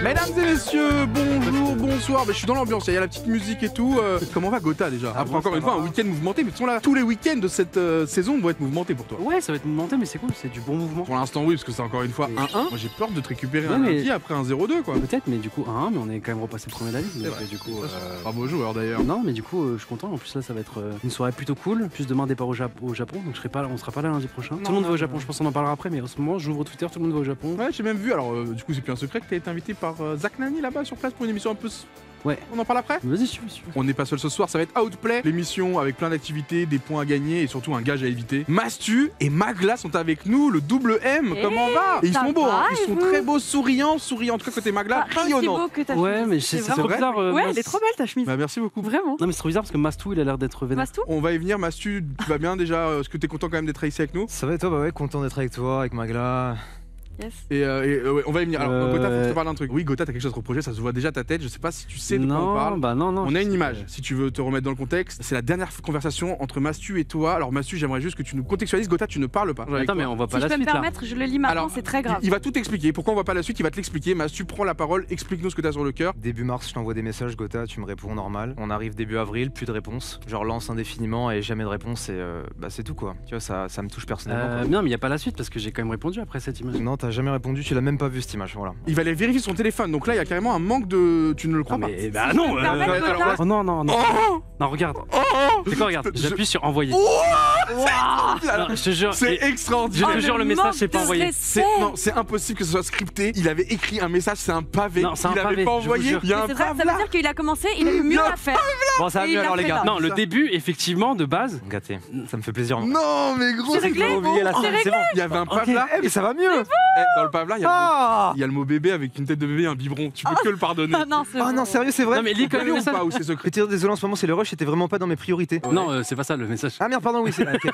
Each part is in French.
Mesdames et messieurs, bonjour, bonsoir. Je suis dans l'ambiance, il y a la petite musique et tout. Comment va Gotha déjà? Après encore une fois un week-end mouvementé, mais sont là tous les week-ends de cette saison vont être mouvementés pour toi. Ouais, ça va être mouvementé, mais c'est cool, c'est du bon mouvement. Pour l'instant oui, parce que c'est encore une fois 1-1. Moi j'ai peur de te récupérer un mais... lundi après un 0-2 quoi. Peut-être, mais du coup 1-1, mais on est quand même repassé le premier de la ligue. Donc, du coup, bravo joueur d'ailleurs. Non, mais du coup je suis content. En plus là, ça va être une soirée plutôt cool. Plus demain départ au Japon, donc on sera pas là lundi prochain. Tout le monde va au Japon. Je pense qu'on en parlera après, mais en ce moment j'ouvre Twitter, tout le monde va au Japon. Ouais, j'ai même vu. Alors du coup c'est plus un secret que t'as été invité par Zach Nani là-bas sur place pour une émission un peu. Ouais. On en parle après? Vas-y, je suis. On n'est pas seul ce soir, ça va être Outplay, l'émission avec plein d'activités, des points à gagner et surtout un gage à éviter. Mastu et Magla sont avec nous, le double M, comment va? Et ils sont beaux, hein, ils sont très beaux, souriants, en tout cas côté Magla, rayonnant. Ouais, mais c'est trop bizarre. Ouais, elle est trop belle ta chemise. Bah merci beaucoup. Vraiment. Non, mais c'est trop bizarre parce que Mastou, il a l'air d'être vénère. Mastou? On va y venir, Mastu, tu vas bien déjà? Est-ce que t'es content quand même d'être ici avec nous? Ça va et toi? Bah ouais, content d'être avec toi, avec Magla. Yes. Et ouais, on va y venir. Alors Gotha, faut que je te parle d'un truc. Oui, Gotha, t'as quelque chose à reprocher, ça se voit déjà ta tête. Je sais pas si tu sais de quoi on parle. Bah non. On a une image, si tu veux te remettre dans le contexte. C'est la dernière conversation entre Mastu et toi. Alors Mastu, j'aimerais juste que tu nous contextualises. Gotha, tu ne parles pas. Attends, mais on voit pas Si je la peux me suite là. permettre, je le lis maintenant, c'est très grave. Il va tout expliquer. Pourquoi on voit pas la suite? Il va te l'expliquer. Mastu, prends la parole, explique-nous ce que t'as sur le cœur. Début mars, je t'envoie des messages, Gotha, tu me réponds normal. On arrive début avril, plus de réponse. Je relance indéfiniment et jamais de réponse et bah c'est tout quoi. Tu vois, ça me touche personnellement. Non, mais y a pas la suite parce que j'ai quand même répondu après cette image. Non, t'as jamais répondu, tu l'as même pas vu cette image, voilà. Il va aller vérifier son téléphone. Donc là, il y a carrément un manque de. Tu ne le crois pas? Mais bah non. Oh non. Non, regarde. C'est quoi, regarde? J'appuie sur envoyer. Je te jure. C'est extraordinaire. Je te jure, le message c'est pas envoyé. Non, c'est impossible que ce soit scripté. Il avait écrit un message, c'est un pavé. Non, c'est un il pavé, avait pas envoyé. Il y a un Ça veut dire qu'il a commencé, il a eu mieux à faire. Bon, ça va mieux alors les gars. Non, le début, effectivement, de base. Gâté, ça me fait plaisir. Non, mais gros, C'est réglé. C'est bon. Il y avait un pavla. Mais ça va mieux. Dans le pavla, il y a le mot bébé avec une tête de bébé et un biberon. Tu peux que le pardonner. Ah non, sérieux, c'est vrai. Non, mais lis quand même le Ou message. pas, ou c'est secret? Désolé, en ce moment c'est le rush, c'était vraiment pas dans mes priorités. Non, c'est pas ça le message. Ah merde, pardon, oui, c'est. Ok.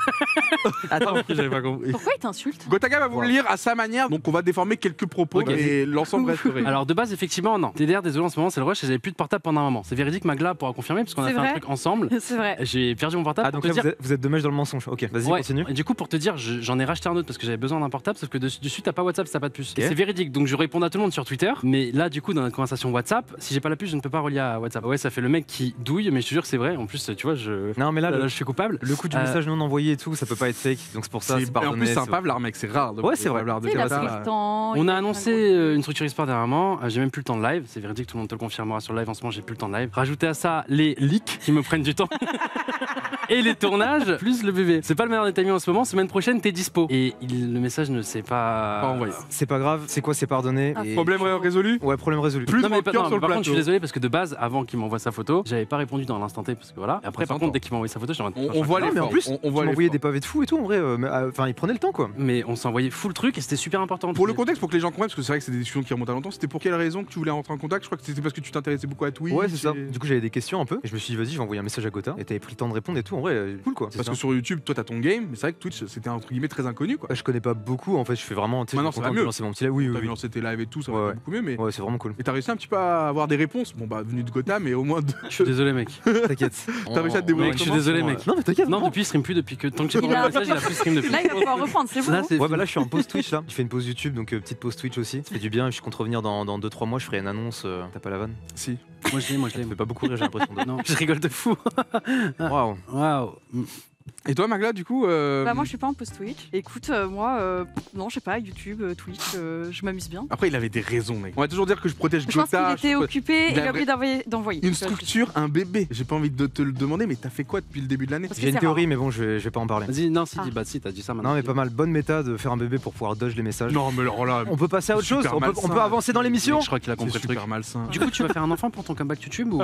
Attends, j'avais pas compris. Pourquoi il t'insulte? Gotaga va vous le lire à sa manière, donc on va déformer quelques propos et l'ensemble resterait. Alors de base, effectivement, non. TDR, désolé, en ce moment c'est le rush et j'avais plus de portable pendant un moment. C'est véridique, Magla pourra confirmer parce qu'on a C'est fait un vrai. truc ensemble. C'est vrai. J'ai perdu mon portable. Ah donc pour là te dire... vous êtes de mèche dans le mensonge. Ok, vas-y, Ouais. continue. Et du coup, pour te dire, j'en ai racheté un autre parce que j'avais besoin d'un portable, sauf que dessus t'as pas WhatsApp, t'as pas de puce. Et c'est véridique, donc je réponds à tout le monde sur Twitter. Mais là, du coup, dans notre conversation WhatsApp, si j'ai pas la puce, je ne peux pas relier à WhatsApp. Ouais, ça fait le mec qui douille, mais je te jure que c'est vrai. En plus, tu vois, Non mais là, je suis coupable. le coup du message non envoyé et tout, ça peut pas être fake. Donc c'est pour ça, c'est Et en pardonné. plus, c'est un pavlard, mec, c'est rare. Ouais, c'est vrai. De Il a Gotha. pris le temps. On a annoncé une structure e-sport dernièrement, j'ai même plus le temps de live, c'est véridique, tout le monde te le confirmera sur le live, en ce moment j'ai plus le temps de live. Rajoutez à ça les leaks qui me prennent du temps. Et les tournages, plus le bébé. C'est pas le meilleur des timings en ce moment, semaine prochaine t'es dispo. Et le message ne s'est pas envoyé. C'est pas grave, c'est quoi, c'est pardonné. Ah, et- Problème résolu? Ouais, problème résolu. Plus non mais, de non, sur le mais par contre je suis plateau. désolé parce que de base avant qu'il m'envoie sa photo j'avais pas répondu dans l'instant T parce que voilà. Et après par contre dès qu'il m'a envoyé sa photo On voit Non, les mais en plus, on voit tu les m'envoyais des pavés de fou et tout en vrai. Enfin, il prenait le temps quoi. mais on s'est envoyé full truc et c'était super important. Pour le contexte, pour que les gens comprennent, parce que c'est vrai que c'est des discussions qui remontent à longtemps, c'était pour quelle raison que tu voulais rentrer en contact? Je crois que c'était parce que tu t'intéressais beaucoup à Twitch. Ouais, c'est ça. et- Du coup, j'avais des questions un peu et je me suis dit, vas-y, je vais envoyer un message à Gotha. Et t'avais pris le temps de répondre et tout. En vrai, cool quoi. Parce que sur YouTube, toi t'as ton game, mais c'est vrai que Twitch c'était entre guillemets très inconnu quoi. Je connais pas beaucoup en fait, je fais vraiment. Tu sais, Maintenant, je suis ça va content de mieux. lancer mon petit live. Oui, T'as oui, vu oui. lancer tes lives et tout, ça va Ouais, beaucoup mieux, mais. Ouais, c'est vraiment cool. Et t'as réussi un petit peu à avoir des réponses. Bon bah venu de Gotha, mais au moins. Je suis désolé mec. T'inquiète. T'as réussi à te débrouiller. Mec, je suis désolé mec. Non, mais t'inquiète. Non depuis il stream plus depuis que tant que j'ai pas Il a- envoyé le message il a plus stream depuis. Là, il va pouvoir reprendre, c'est bon. Là, c'est Ouais, bah là, je suis en pause Twitch là. Je fais une pause YouTube, donc petite pause Twitch aussi. Ça fait du bien. Je suis compte revenir dans 2-3 mois. Je ferai une annonce. T'as pas la vanne? Si. moi je l'ai. Ça fait pas beaucoup rire, j'ai l'impression. Non, je rigole de fou. Waouh. Waouh. Et toi Magla du coup Bah moi je suis pas en post Twitch. Écoute, moi, non je sais pas, YouTube, Twitch, je m'amuse bien. Après il avait des raisons mec. On va toujours dire que je protège Je pense qu'il Gotha. était occupé et Il il a a oublié d'envoyer. Une structure, un bébé. J'ai pas envie de te le demander, mais t'as fait quoi depuis le début de l'année? Parce que J'ai une c'est théorie, rare. mais bon, je vais pas en parler. Vas-y, non, si, Ah. dis, bah si, t'as dit ça maintenant. Non, mais pas mal. Bonne méta de faire un bébé pour pouvoir dodge les messages. Non mais alors là, On peut passer à autre chose. Super On malsain. peut avancer dans l'émission. Mec, je crois qu'il a c'est compris le truc. super malsain. Du coup, tu vas faire un enfant pour ton comeback YouTube ou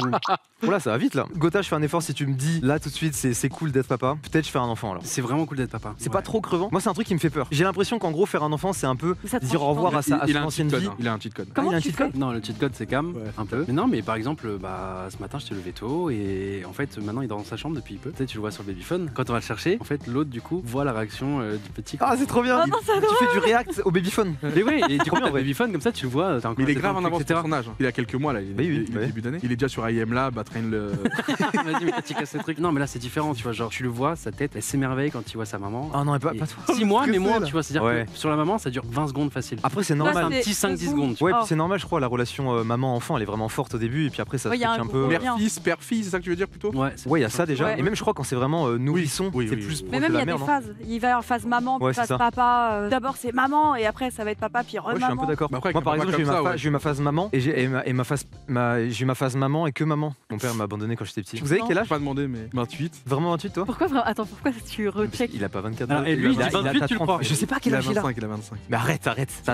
Voilà, ça va vite là. Gotha, je fais un effort si tu me dis là tout de suite, c'est cool d'être papa. Peut-être je fais un enfant alors. c'est vraiment cool d'être papa. C'est pas trop crevant. Moi, c'est un truc qui me fait peur. J'ai l'impression qu'en gros, faire un enfant, c'est un peu Ça te dire rend au revoir à Il a son un ancienne cheat vie. code, hein. Il a un cheat code. Comment il a un tu cheat fais code Non, le cheat code c'est cam, Ouais. un peu. Mais non, mais par exemple, bah ce matin j'étais levé tôt et en fait maintenant il dort dans sa chambre depuis peu. Peut-être tu le vois sur le babyphone. Quand on va le chercher, en fait l'autre du coup voit la réaction du petit. Ah, c'est trop bien. Oh non, c'est Tu fais du react au babyphone. Mais oui, et du coup bien, t'as le ouais. babyphone comme ça tu le vois. T'as encore Mais il est la tête grave dans en le avance truc, sur etc. son âge. Il a quelques mois là, il Oui, est début d'année. Il est déjà sur IM Lab à traîner le. Vas-y, mais t'as cassé le truc. Non, mais là c'est différent, tu vois. Genre tu le vois, sa tête, elle s'émerveille quand il voit sa maman. Ah non, mais pas Et toi. 6 mois, mais Stressé, moins, là. tu vois. C'est-à-dire Ouais. que sur la maman, ça dure 20 secondes facile. Après, c'est Là, C'est un normal. petit 5-10 secondes. Ouais, Oh. puis c'est normal, je crois, la relation maman-enfant, elle est vraiment forte au début, et puis après, ça Ouais, se y a switch un un peu. gros lien. Père-fils, père-fille, c'est ça que tu veux dire plutôt? Ouais, Ouais, il y a ça déjà. Ouais. Et même, je crois, quand c'est vraiment nourrisson, Oui, c'est oui, plus oui. Mais proche même de il y la a mère, des non? phases. Il va y avoir phase maman, puis Ouais, c'est phase ça. papa. D'abord c'est maman et après ça va être papa, puis Ouais, je suis un peu maman. d'accord. Bah après, avec Moi, un par papa exemple, j'ai eu, comme ça, ma ouais. j'ai eu ma phase maman et j'ai eu ma phase maman et que maman. Mon père m'a abandonné quand j'étais petit. Vous avez Non. quel J'ai âge? pas demandé, mais 28. Vraiment 28, toi? Pourquoi vraiment Attends, pourquoi tu recheck? Il a pas 24 Alors, ans. et lui, il a- dit 28, t'as tu le 30. crois? Je sais pas Il quel a âge il a. 25, il a 25. Mais arrête.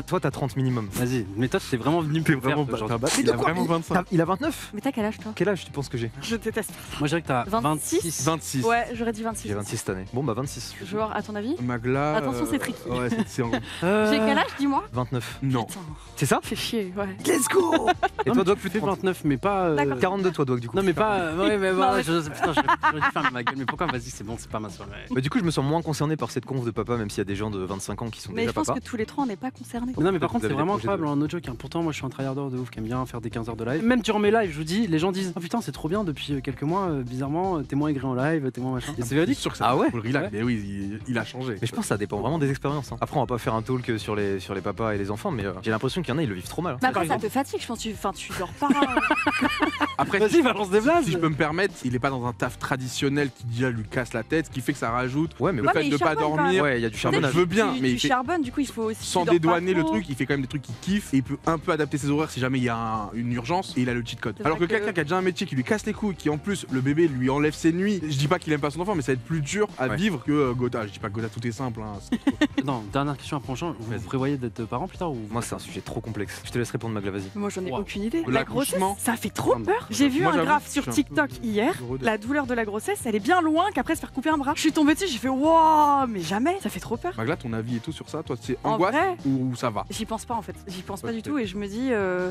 Toi, t'as 30 minimum. Vas-y, mais toi, t'es vraiment venu T'es me faire vraiment ce genre de- Il a vraiment 25. Il a 29? Mais t'as quel âge toi? Quel âge tu penses que j'ai? Je déteste. Moi, je dirais que t'as 26. 26. 26. Ouais, j'aurais dit 26. J'ai 26 cette année. Bon, bah 26. Genre, à ton avis? Magla. Attention, c'est tricky. Ouais, c'est en gros. J'ai quel âge, dis-moi? 29. Non. Putain, C'est ça? fais chier, ouais. Let's go! Et toi, Doc, plus de Fais 30. 29, mais pas. D'accord. 42, toi, Doc, du coup. Non, mais pas. Ouais, mais voilà, mais- putain, j'aurais dû faire ma gueule. Mais pourquoi? Vas-y, c'est bon, c'est pas ma soirée. Bah, du coup, je me sens moins concerné par cette conf de papa, même s'il y a des gens de 25 ans qui sont Mais je déjà pense papa. que tous les trois on n'est pas concernés. Non, mais par Vous contre, avez c'est des vraiment projets de- incroyable, no joke. Hein. Pourtant, moi, je suis un tryharder de ouf qui aime bien faire des 15 heures de live. Même durant mes lives, je vous dis, les gens disent: oh putain, c'est trop bien depuis quelques mois, bizarrement, t'es moins aigri en live, t'es moins machin. Et c'est C'est véridique. sûr que ça. Ah ouais? Faut le relax. Mais oui, il a changé. Mais je pense que ça dépend vraiment des expériences. Hein. Après, on va pas faire un talk sur les papas et les enfants, mais j'ai l'impression qu'il y en a, ils le vivent trop mal. Hein. Mais après, Par ça te fatigue, je pense. Tu dors pas. Après, Vas-y, balance des blagues. si je peux me permettre, il est pas dans un taf traditionnel qui déjà lui casse la tête, ce qui fait que ça rajoute Ouais, mais le Ouais, fait mais de il pas charbonne quand dormir. ouais, il y a du Je charbonnage. veux bien, mais tu il fait- charbonnes, du coup, il faut aussi. sans tu dors pas dédouaner le trop. truc, il fait quand même des trucs qu'il kiffe et il peut un peu adapter ses horaires si jamais il y a une urgence et il a le cheat code. C'est Alors que vrai que- quelqu'un qui a déjà un métier qui lui casse les couilles, qui en plus le bébé lui enlève ses nuits, je dis pas qu'il aime pas son enfant, mais ça va être plus dur à Ouais. vivre que Gotha. Je dis pas que Gotha tout est simple. Hein. Non, dernière question après on change. Vous Vas-y. prévoyez d'être parents plus tard ou Moi, c'est un sujet trop complexe. Je te laisse répondre, Magla, vas-y. Moi, j'en ai Wow. aucune idée. La grossesse, L'accouchement. ça fait trop Non, peur. mais- J'ai vu Moi, un j'avoue, graphe je sur suis un TikTok peu hier. heureux de- La douleur de la grossesse, elle est bien loin qu'après se faire couper un bras. Je suis tombée dessus, j'ai fait waouh, mais jamais. Ça fait trop peur. Magla, ton avis et tout sur ça, toi c'est En angoisse vrai, ou ça va? j'y pense pas en fait. J'y pense pas Ouais, du tout et je me dis,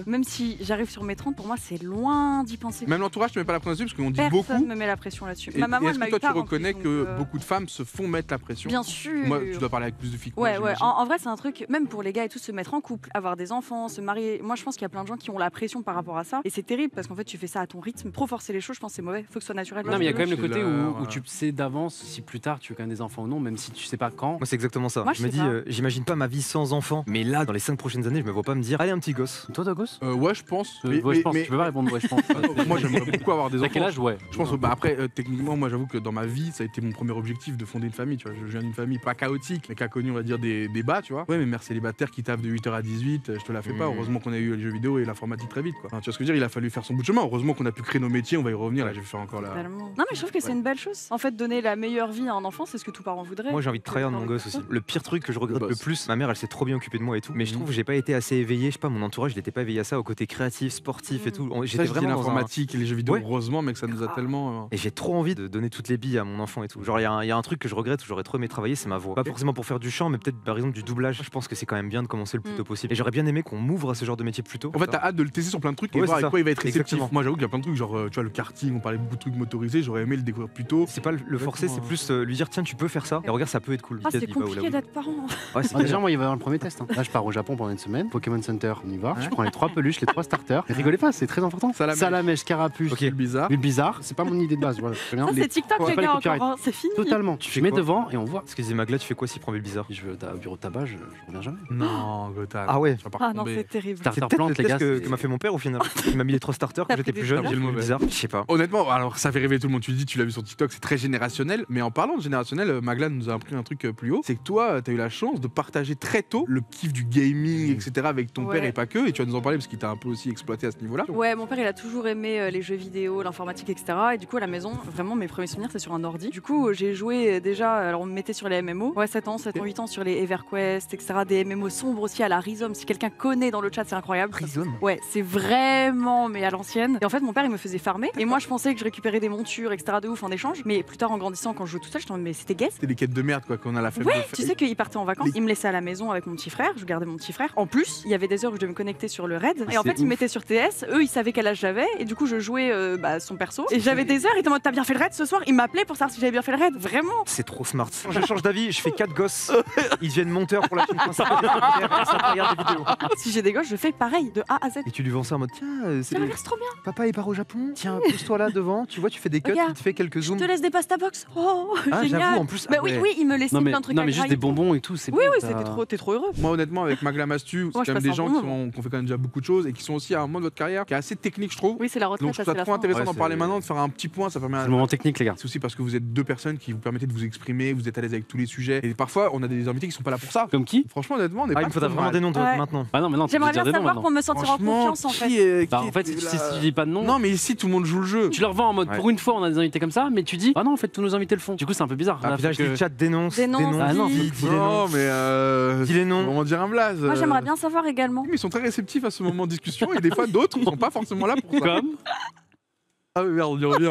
même si j'arrive sur mes 30, pour moi, c'est loin d'y penser. Même l'entourage, tu mets pas la pression dessus parce qu'on dit Personne beaucoup. me met la pression là-dessus. Et, Ma maman, et elle est-ce m'a que eu toi tu tard, en reconnais plus, que donc, beaucoup de femmes se font mettre la pression? Bien sûr. Moi, tu dois parler avec plus de filles que moi, Ouais, ouais. j'imagine. En vrai, c'est un truc, même pour les gars et tout, se mettre en couple, avoir des enfants, se marier. Moi, je pense qu'il y a plein de gens qui ont la pression par rapport à ça. Et c'est terrible parce qu'en fait, tu fais ça à ton rythme. Trop forcer les choses, je pense que c'est mauvais. Faut que ce soit naturel. Non, mais il y a quand même le C'est côté l'heure, où tu sais d'avance si plus tard tu veux quand même des enfants ou non, même si tu sais pas quand. Moi, c'est exactement ça. Moi, je me je sais dis, pas. j'imagine pas ma vie sans enfant, mais là, dans les 5 prochaines années, je me vois pas me dire, allez, un petit gosse. Toi, Dagos Ouais, je pense. Ouais, je pense. Tu peux pas répondre, ouais, je pense. Moi, j'aimerais beaucoup avoir des T'as enfants. quel âge? Ouais. Je pense que bah, après, techniquement, moi j'avoue que dans ma vie, ça a été mon premier objectif de fonder une famille. Tu vois, je viens d'une famille pas chaotique, mais qui a connu, on va dire, des bas, tu vois. Ouais, mais mère célibataire qui taffe de 8h à 18, je te la fais pas. Mhm. Heureusement qu'on a eu les jeux vidéo et l'informatique très vite, quoi. Enfin, tu vois ce que je veux dire, il a fallu faire son bout de chemin. Heureusement qu'on a pu créer nos métiers, on va y revenir. Là, je vais faire encore la. Totalement. Non, mais je trouve que c'est une belle chose. En fait, donner la meilleure vie à un enfant, c'est ce que tout parent voudrait. Moi, j'ai envie de travailler de mon gosse aussi. Le pire truc que je regrette Le le boss. plus, ma mère, elle s'est trop bien occupée de moi et tout, mais je trouve que j'ai pas été assez éveillé. Je sais pas, mon entourage, il était pas éveillé à ça, au côté créatif, sportif et tout. Ça, J'étais je dis vraiment dans un... l'informatique et les jeux vidéo, Ouais. heureusement, mais que ça nous a Ah. tellement. Et j'ai trop envie de donner toutes les billes à mon enfant et tout. Genre, il y a un truc que je regrette, où j'aurais trop aimé travailler, c'est ma voix. Pas forcément pour faire du chant, mais peut-être par exemple du doublage. Je pense que c'est quand même bien de commencer le plus tôt possible. Et j'aurais bien aimé qu'on m'ouvre à ce genre de métier plus tôt. En fait, t'as hâte de le tester sur plein de trucs et Ouais, voir c'est avec ça. quoi il va être réceptif. Exactement. Moi, j'avoue qu'il y a plein de trucs, genre, tu vois, le karting, on parlait beaucoup de trucs motorisés, j'aurais aimé le découvrir plus tôt. C'est pas le forcer, c'est plus lui dire tiens, tu peux faire ça. Et regarde, ça peut être cool. Ah, Il a c'est dit, bah, compliqué oula, oui. d'être parent. Ouais, c'est Déjà, moi, il va y avoir le premier test. Hein. Là, je pars au Japon pendant une semaine. Pokémon Center, on y va. Je prends les 3 peluches, les 3 starters. Rigolez pas, c'est très important. Salamèche, Carapuce, Ok, bizarre. mais bizarre. C'est pas mon idée de base. Voilà, très bien. Ça, c'est TikTok, Ouais, les pas les gars, copyrights. encore. Hein. C'est fini. Totalement. Tu mets quoi devant et on voit. Parce que disait Magla, tu fais quoi s'il prend le bizarre? Si je veux au bureau de tabac, je reviens jamais. Non, Gotham. Ah ouais. Tu vas pas Ah non, retomber. c'est terrible. Starter C'est peut-être plante, le les test gars. que m'a fait mon père au final. Il m'a mis les 3 starters T'as quand j'étais pris plus des jeune. starters J'ai le bizarre. Je sais pas. Honnêtement, alors ça fait rêver tout le monde. Tu le dis, tu l'as vu sur TikTok, c'est très générationnel. Mais en parlant de générationnel, Magla nous a appris un truc plus haut. C'est que toi, t'as eu la chance de partager très tôt le kiff du gaming, etc. avec ton Ouais. père et pas que. Et tu vas nous en parler parce qu'il t'a un peu aussi exploité à ce niveau-là. Ouais, mon père, il a toujours aimé les jeux vidéo, l'informatique, etc. Et du coup, à la maison, vraiment, mes premiers souvenirs, c'est sur un ordi. Du coup, j'ai joué déjà, alors on me mettait sur les MMO. Ouais, 7 ans, 8 ans sur les EverQuest, etc. Des MMO sombres aussi à la Rhizome. Si quelqu'un connaît dans le chat, c'est incroyable. Rhizome. Ouais, c'est vraiment, mais à l'ancienne. Et en fait, mon père, il me faisait farmer. Et moi, je pensais que je récupérais des montures, etc. de ouf en échange. Mais plus tard, en grandissant, quand je jouais tout seul, je me disais, mais c'était guess. C'était des quêtes de merde, quoi, qu'on a la flemme de Ouais, faire. tu sais qu'il partait en vacances, Les- il me laissait à la maison avec mon petit frère, je gardais mon petit frère. En plus, il y avait des heures où je devais me connecter sur le raid. Et en c'est fait, il ouf. me mettait sur TS, eux, ils savaient quel âge j'avais. Et du coup, je jouais son perso. Et j'avais des heures, il était en mode, t'as bien fait le raid ce soir? Il m'appelait pour savoir si j'avais bien fait le raid. Vraiment. C'est trop smart. Je change d'avis, je fais 4 gosses. Ils deviennent monteurs pour la chaîne principale. Et ça regarde des vidéos. Si j'ai des gosses, je fais pareil, de A à Z. Et tu lui vends ça en mode tiens, Ça me reste trop bien. papa il part au Japon. Tiens, pousse-toi là devant. Tu vois, tu fais des cuts, Regarde, il te fait quelques Je zooms. te laisse des pasta box. gratos. Oh, Ah, génial. j'avoue, en plus. Bah ah oui, ouais. oui, il me laissait Non, mais, plein de trucs non, à mais juste grailler. des bonbons et tout, c'est Oui, bon, oui, t'as- t'es trop heureux. Moi, honnêtement, avec Magla Mastu, c'est Moi, je quand même passe des un gens bon qui moment. ont fait quand même déjà beaucoup de choses et qui sont aussi à un moment de votre carrière qui est assez technique, je trouve. Oui, c'est la retraite, Donc je ça trouve c'est ça la trop fin. intéressant Ouais, d'en c'est- parler maintenant, de faire un petit point, ça permet C'est le moment technique, les gars. C'est aussi parce que vous êtes deux personnes qui vous permettez de vous exprimer, vous êtes à l'aise avec tous les sujets. Et parfois, on a des invités qui sont pas là pour ça. Comme qui? Franchement, honnêtement, on est Ah, pas il me faudra trop vraiment mal. des noms Ouais. maintenant. Ah non, mais non, tu peux J'aimerais dire bien des noms savoir maintenant. pour me sentir en Franchement, confiance en fait. Bah, en fait, si tu dis pas de nom, Non, mais ici, tout le monde joue le jeu. tu leur vends en mode Ouais. pour une fois, on a des invités comme ça, mais tu dis, ah non, en fait, tous nos invités le font. Du coup, c'est un peu bizarre. Ah, Là, putain, faut je dis que- chat, dénonce. Dénonce, Ah non, dis les Non, noms. mais Dis les noms. Comment dire un blaze Moi, j'aimerais bien savoir également. Mais ils sont très réceptifs à ce moment de discussion et des fois d'autres ils sont pas forcément là pour ça. Comme Ah oui, merde, on y revient.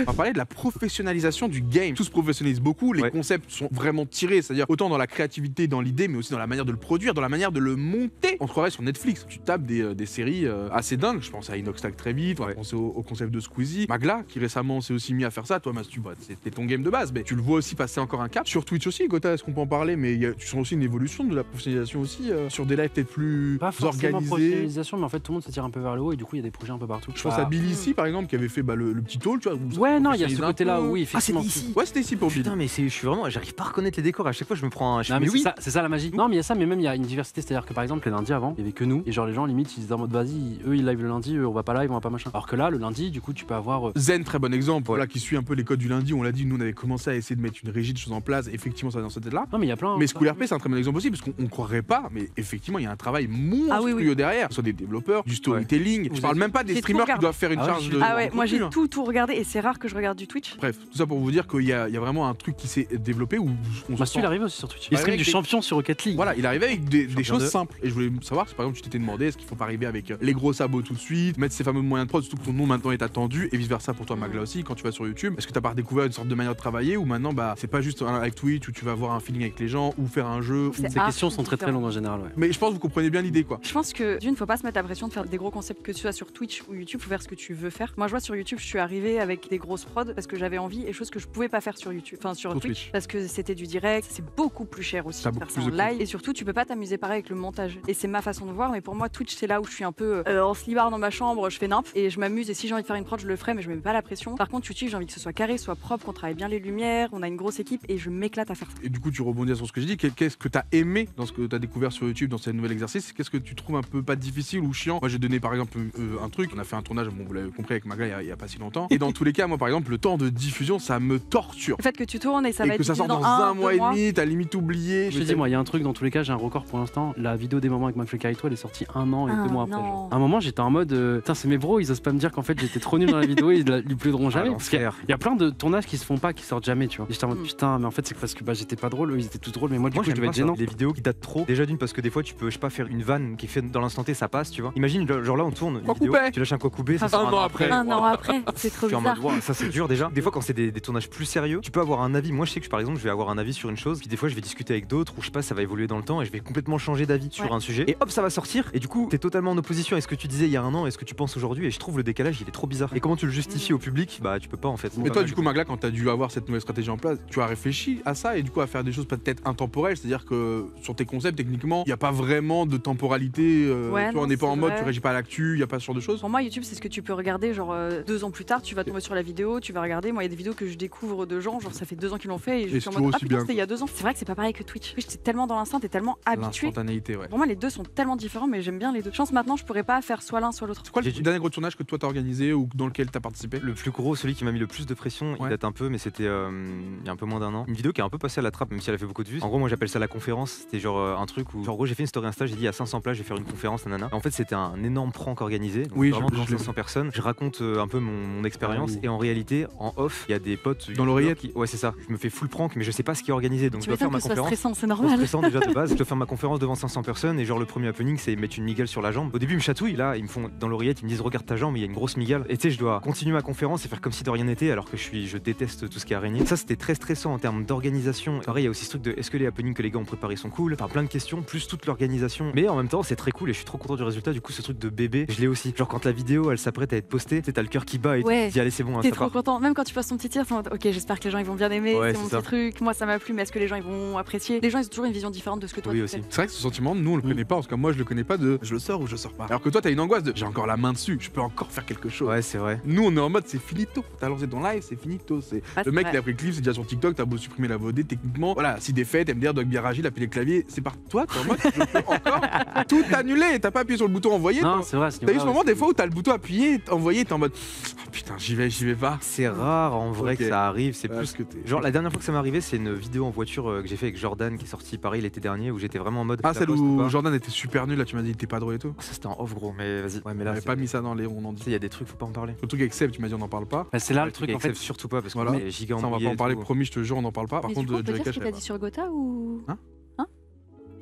On va parler de la professionnalisation du game. Tout se professionnalise beaucoup, les Ouais. concepts sont vraiment tirés, c'est-à-dire autant dans la créativité, dans l'idée, mais aussi dans la manière de le produire, dans la manière de le monter. On se croirait sur Netflix. Tu tapes des séries assez dingues. Je pense à Inoxtag très vite, on va penser au concept de Squeezie. Magla, qui récemment s'est aussi mis à faire ça. Toi, Mastu, bah, c'était ton game de base, mais tu le vois aussi passer encore un cap. Sur Twitch aussi, Gotha, est-ce qu'on peut en parler? Mais tu sens aussi une évolution de la professionnalisation aussi, sur des lives peut-être plus pas forcément organisés. professionnalisation, mais en fait, tout le monde se tire un peu vers le haut et du coup, il y a des projets un peu partout. Je pense à Billy ici, par exemple, qui avait fait le petit hall, tu vois. où ça Ouais, non, il y a ce professionnalise un côté-là, peu. oui, Ah, c'était effectivement. ici. Ouais, c'était ici pour Billy. Putain, mais je suis vraiment. J'arrive pas à reconnaître les décors. À chaque fois, je me prends un. Non, mais oui. c'est ça la magie. Non, mais il y a ça, mais même il y a une diversité. C'est-à-dire que par exemple, les lundis avant, il y avait que nous. Et genre, les gens, limite, ils disaient en mode vas-y, eux ils live le lundi, eux on va pas live, on va pas machin. Alors que là, le lundi, du coup, tu peux avoir. Zen, très bon exemple, voilà, qui suit un peu les codes du lundi. On l'a dit, nous on avait commencé à essayer de mettre une régie de choses en place. Effectivement, ça va dans cette tête-là. Non, mais il y a plein. Mais School RP, c'est un très bon exemple aussi, parce qu'on croirait pas, mais effectivement, il y a un travail monstrueux Ah oui, oui. derrière. Que ce soit des développeurs, du storytelling. Vous Je parle avez- même pas des J'ai tout streamers qui regardé. doivent faire une Ah ouais, charge de. Ah ouais, moi j'ai contenu, hein. tout regardé et c'est rare que je regarde du Twitch. Bref, tout ça pour vous dire qu'il y a vraiment un truc qui s'est développé où on se Mastu, sent- il arrive aussi sur Twitch. Il Ouais, stream avec du des- champion sur Rocket League. Voilà, il arrivait avec des Champion choses 2. simples. Et je voulais savoir si par exemple tu t'étais demandé est-ce qu'il faut pas arriver avec les gros sabots tout de suite, mettre ces fameux moyens de prod, surtout que ton nom maintenant est attendu, et vice versa pour toi Magla aussi quand tu vas sur YouTube. Est-ce que t'as pas redécouvert une sorte de manière de travailler ou maintenant bah c'est pas juste un live Twitch où tu vas avoir un feeling avec les gens ou faire un jeu ou- C'est Ces questions sont très différent. longues en général, ouais. Mais je pense que vous comprenez bien l'idée quoi. Je pense que d'une, faut pas se mettre la pression de faire des gros concepts que tu sois sur Twitch ou YouTube, faut faire ce que tu veux faire. Moi, je vois sur YouTube, je suis arrivée avec des grosses prods parce que j'avais envie et choses que je pouvais pas faire sur YouTube, enfin sur Sur Twitch, Twitch. parce que c'était du direct, c'est beaucoup plus cher aussi T'as de beaucoup faire ça plus en de coûts. live et surtout tu peux pas t'amuser pareil avec le montage. Et c'est ma façon de voir, mais pour moi Twitch c'est là où je suis un peu en slibard dans ma chambre, je fais nimp et je m'amuse et si j'ai envie de faire une prod, je le ferai mais je me mets pas la pression. Par contre YouTube, j'ai envie que ce soit carré, soit propre, qu'on travaille bien les lumières, on a une grosse équipe et je m'éclate à faire ça. Et du coup tu rebondis sur ce que j'ai dit. Qu'est-ce que t'as aimé dans ce que t'as découvert sur YouTube dans ce nouvel exercice? Qu'est-ce que tu trouves un peu pas difficile ou chiant? Moi j'ai donné par exemple un truc. On a fait un tournage, bon vous l'avez compris avec Magla il y a pas si longtemps. Et dans tous les cas, moi par exemple le temps de diffusion ça me torture. Le fait que tu tournes et ça Et va que être ça sort diffusé dans un 2 mois et mois. demi, t'as limite oublié. Je te dis, moi, il y a un truc, dans tous les cas, j'ai un record pour l'instant. La vidéo des moments avec McFly Carito, elle est sortie 1 an et 2 mois après. non. genre. À un moment, j'étais en mode, putain, c'est mes bros, ils osent pas me dire qu'en fait j'étais trop nul dans la vidéo, ils lui plaideront jamais. Parce qu'il y a plein de tournages qui se font pas, qui sortent jamais, tu vois. Et j'étais en mode, Mm. putain, mais en fait, c'est parce que bah, j'étais pas drôle, eux, ils étaient tous drôles, mais moi, du Moi, coup, je j'aime devais pas être ça. gênant. Les vidéos qui datent trop. Déjà d'une parce que des fois tu peux je sais pas faire une vanne qui est faite dans l'instant T, ça passe, tu vois. Imagine genre là on tourne une Quoi vidéo, coupé. tu lâches un quoi coupé, ça Un sort an après. Un an après, c'est trop Tu es en bizarre. mode, wow, ça c'est dur déjà. Des fois quand c'est des tournages plus sérieux, tu peux avoir un avis. Moi je sais que par exemple je vais avoir un avis sur une chose, puis des fois je vais discuter avec d'autres ou je sais pas, ça va évoluer dans le temps et je vais complètement changer d'avis sur Ouais. un sujet. Et hop ça va sortir et du coup t'es totalement en opposition à ce que tu disais il y a un an et ce que tu penses aujourd'hui et je trouve le décalage il est trop bizarre. Et comment tu le justifies au public? Bah tu peux pas en fait. Mais toi, du coup, Magla, quand tu as dû avoir cette nouvelle stratégie en place, tu as réfléchi à ça et du coup à faire des choses peut-être intemporelles, c'est-à-dire que sur tes concepts, techniquement, il n'y a pas vraiment de temporalité. Ouais, tu vois, on non, n'est pas en c'est mode, vrai. tu régis pas l'actu, il n'y a pas ce genre de choses. Pour moi, YouTube, c'est ce que tu peux regarder, genre 2 ans plus tard, tu vas tomber sur la vidéo, tu vas regarder. Moi, il y a des vidéos que je découvre de gens, genre ça fait 2 ans qu'ils l'ont fait, et je Et suis en c'est mode toujours ah aussi putain, bien, c'était il y a 2 ans. C'est vrai que c'est pas pareil que Twitch. Twitch, t'es tellement dans l'instant, t'es tellement habitué. L'instantanéité, ouais. Pour moi, les deux sont tellement différents, mais j'aime bien les deux. Je pense maintenant, je pourrais pas faire soit l'un, soit l'autre. C'est quoi le J'ai- dernier gros tournage que toi t'as organisé ou dans lequel t'as participé? Le plus gros, celui qui m'a mis le plus de pression, il Ouais. date un peu, mais c'était il y a un peu moins d'1 an. Une vidéo qui est un peu passée à la trappe, même si elle a fait beaucoup de vues. En gros, moi j'appelle ça la conférence. C'était genre un truc où, genre, en gros, j'ai fait une story Insta, j'ai dit à 500 places, je vais faire une conférence, nanana. Et en fait, c'était un énorme prank organisé. Donc, Oui, vraiment je devant l'ai 500 personnes. Je raconte un peu mon expérience Ah oui. et en réalité, en off, il y a des potes. Dans l'oreillette qui... Ouais, c'est ça. Je me fais full prank, mais je sais pas ce qui est organisé. Donc, Tu je dois faire m'étonnes ma que ce soit conférence. stressant, c'est Trop normal. stressant déjà de base. Je dois faire ma conférence devant 500 personnes et genre le premier happening c'est mettre une migale sur la jambe. Au début ils me chatouillent là, ils me font dans l'oreillette, ils me disent regarde ta jambe, il y a une grosse migale. Et tu sais je dois continuer ma conférence et faire comme si de rien n'était alors que je déteste tout ce qui est araignée. Ça c'était très stressant en termes d'organisation. Pareil il y a aussi ce truc de est-ce que les happenings que les gars ont préparés sont cool. Enfin plein de questions plus toute l'organisation. Mais en même temps c'est très cool et je suis trop content du résultat. Du coup ce truc de bébé je l'ai aussi. Genre quand la vidéo, elle s'apprête à être postée, tu sais, t'as le cœur qui bat et tu te dis allez c'est bon, t'es ça trop part. content. Même quand tu passes ton petit tir, c'est en mode, ok, j'espère que les gens ils vont bien aimer, Ouais, c'est mon c'est ça. petit truc, moi ça m'a plu, mais est-ce que les gens ils vont apprécier? Les gens ils ont toujours une vision différente de ce que toi Oui tu aussi. fais. C'est vrai que ce sentiment, nous on le connaît pas, parce que moi je le connais pas de je le sors ou je le sors pas. Alors que toi t'as une angoisse de j'ai encore la main dessus, je peux encore faire quelque chose. Ouais, c'est vrai. Nous on est en mode c'est finito, t'as lancé ton live, c'est finito. Ah, Le mec c'est il a pris le clip, c'est déjà sur TikTok, t'as beau supprimer la VOD, techniquement, voilà, si des fêtes, MDR, Dog Biaragi, la pile les claviers, c'est par toi, t'es en mode je peux encore tout annuler, t'as pas appuyé sur le bouton envoyer. Non, c'est vrai. T'as eu ce moment des fois où t'as le bouton appuyé, envoyé, t'es en mode oh, putain j'y vais pas. C'est rare en vrai Ok. que ça arrive, c'est plus que t'es. genre la dernière fois que ça m'est arrivé, c'est une vidéo en voiture que j'ai fait avec Jordan qui est sorti pareil l'été dernier où j'étais vraiment en mode Ah la celle poste ou où pas. Jordan était super nul là, tu m'as dit il était pas drôle et tout. Ça c'était en off gros, mais vas-y. Ouais, mais là J'avais c'est- pas mis ça dans les on en tu dit. sais, il y a des trucs faut pas en parler. Le truc avec Seb, tu m'as dit on en parle pas. Bah, c'est là le truc en fait. surtout pas parce que Voilà. c'est giga Ça on va embrouillé pas en et parler, tout. promis, je te jure on en parle pas. Par Mais contre du coup, on peut Joey dire ce Cash, que t'as dit sur Gotha ou.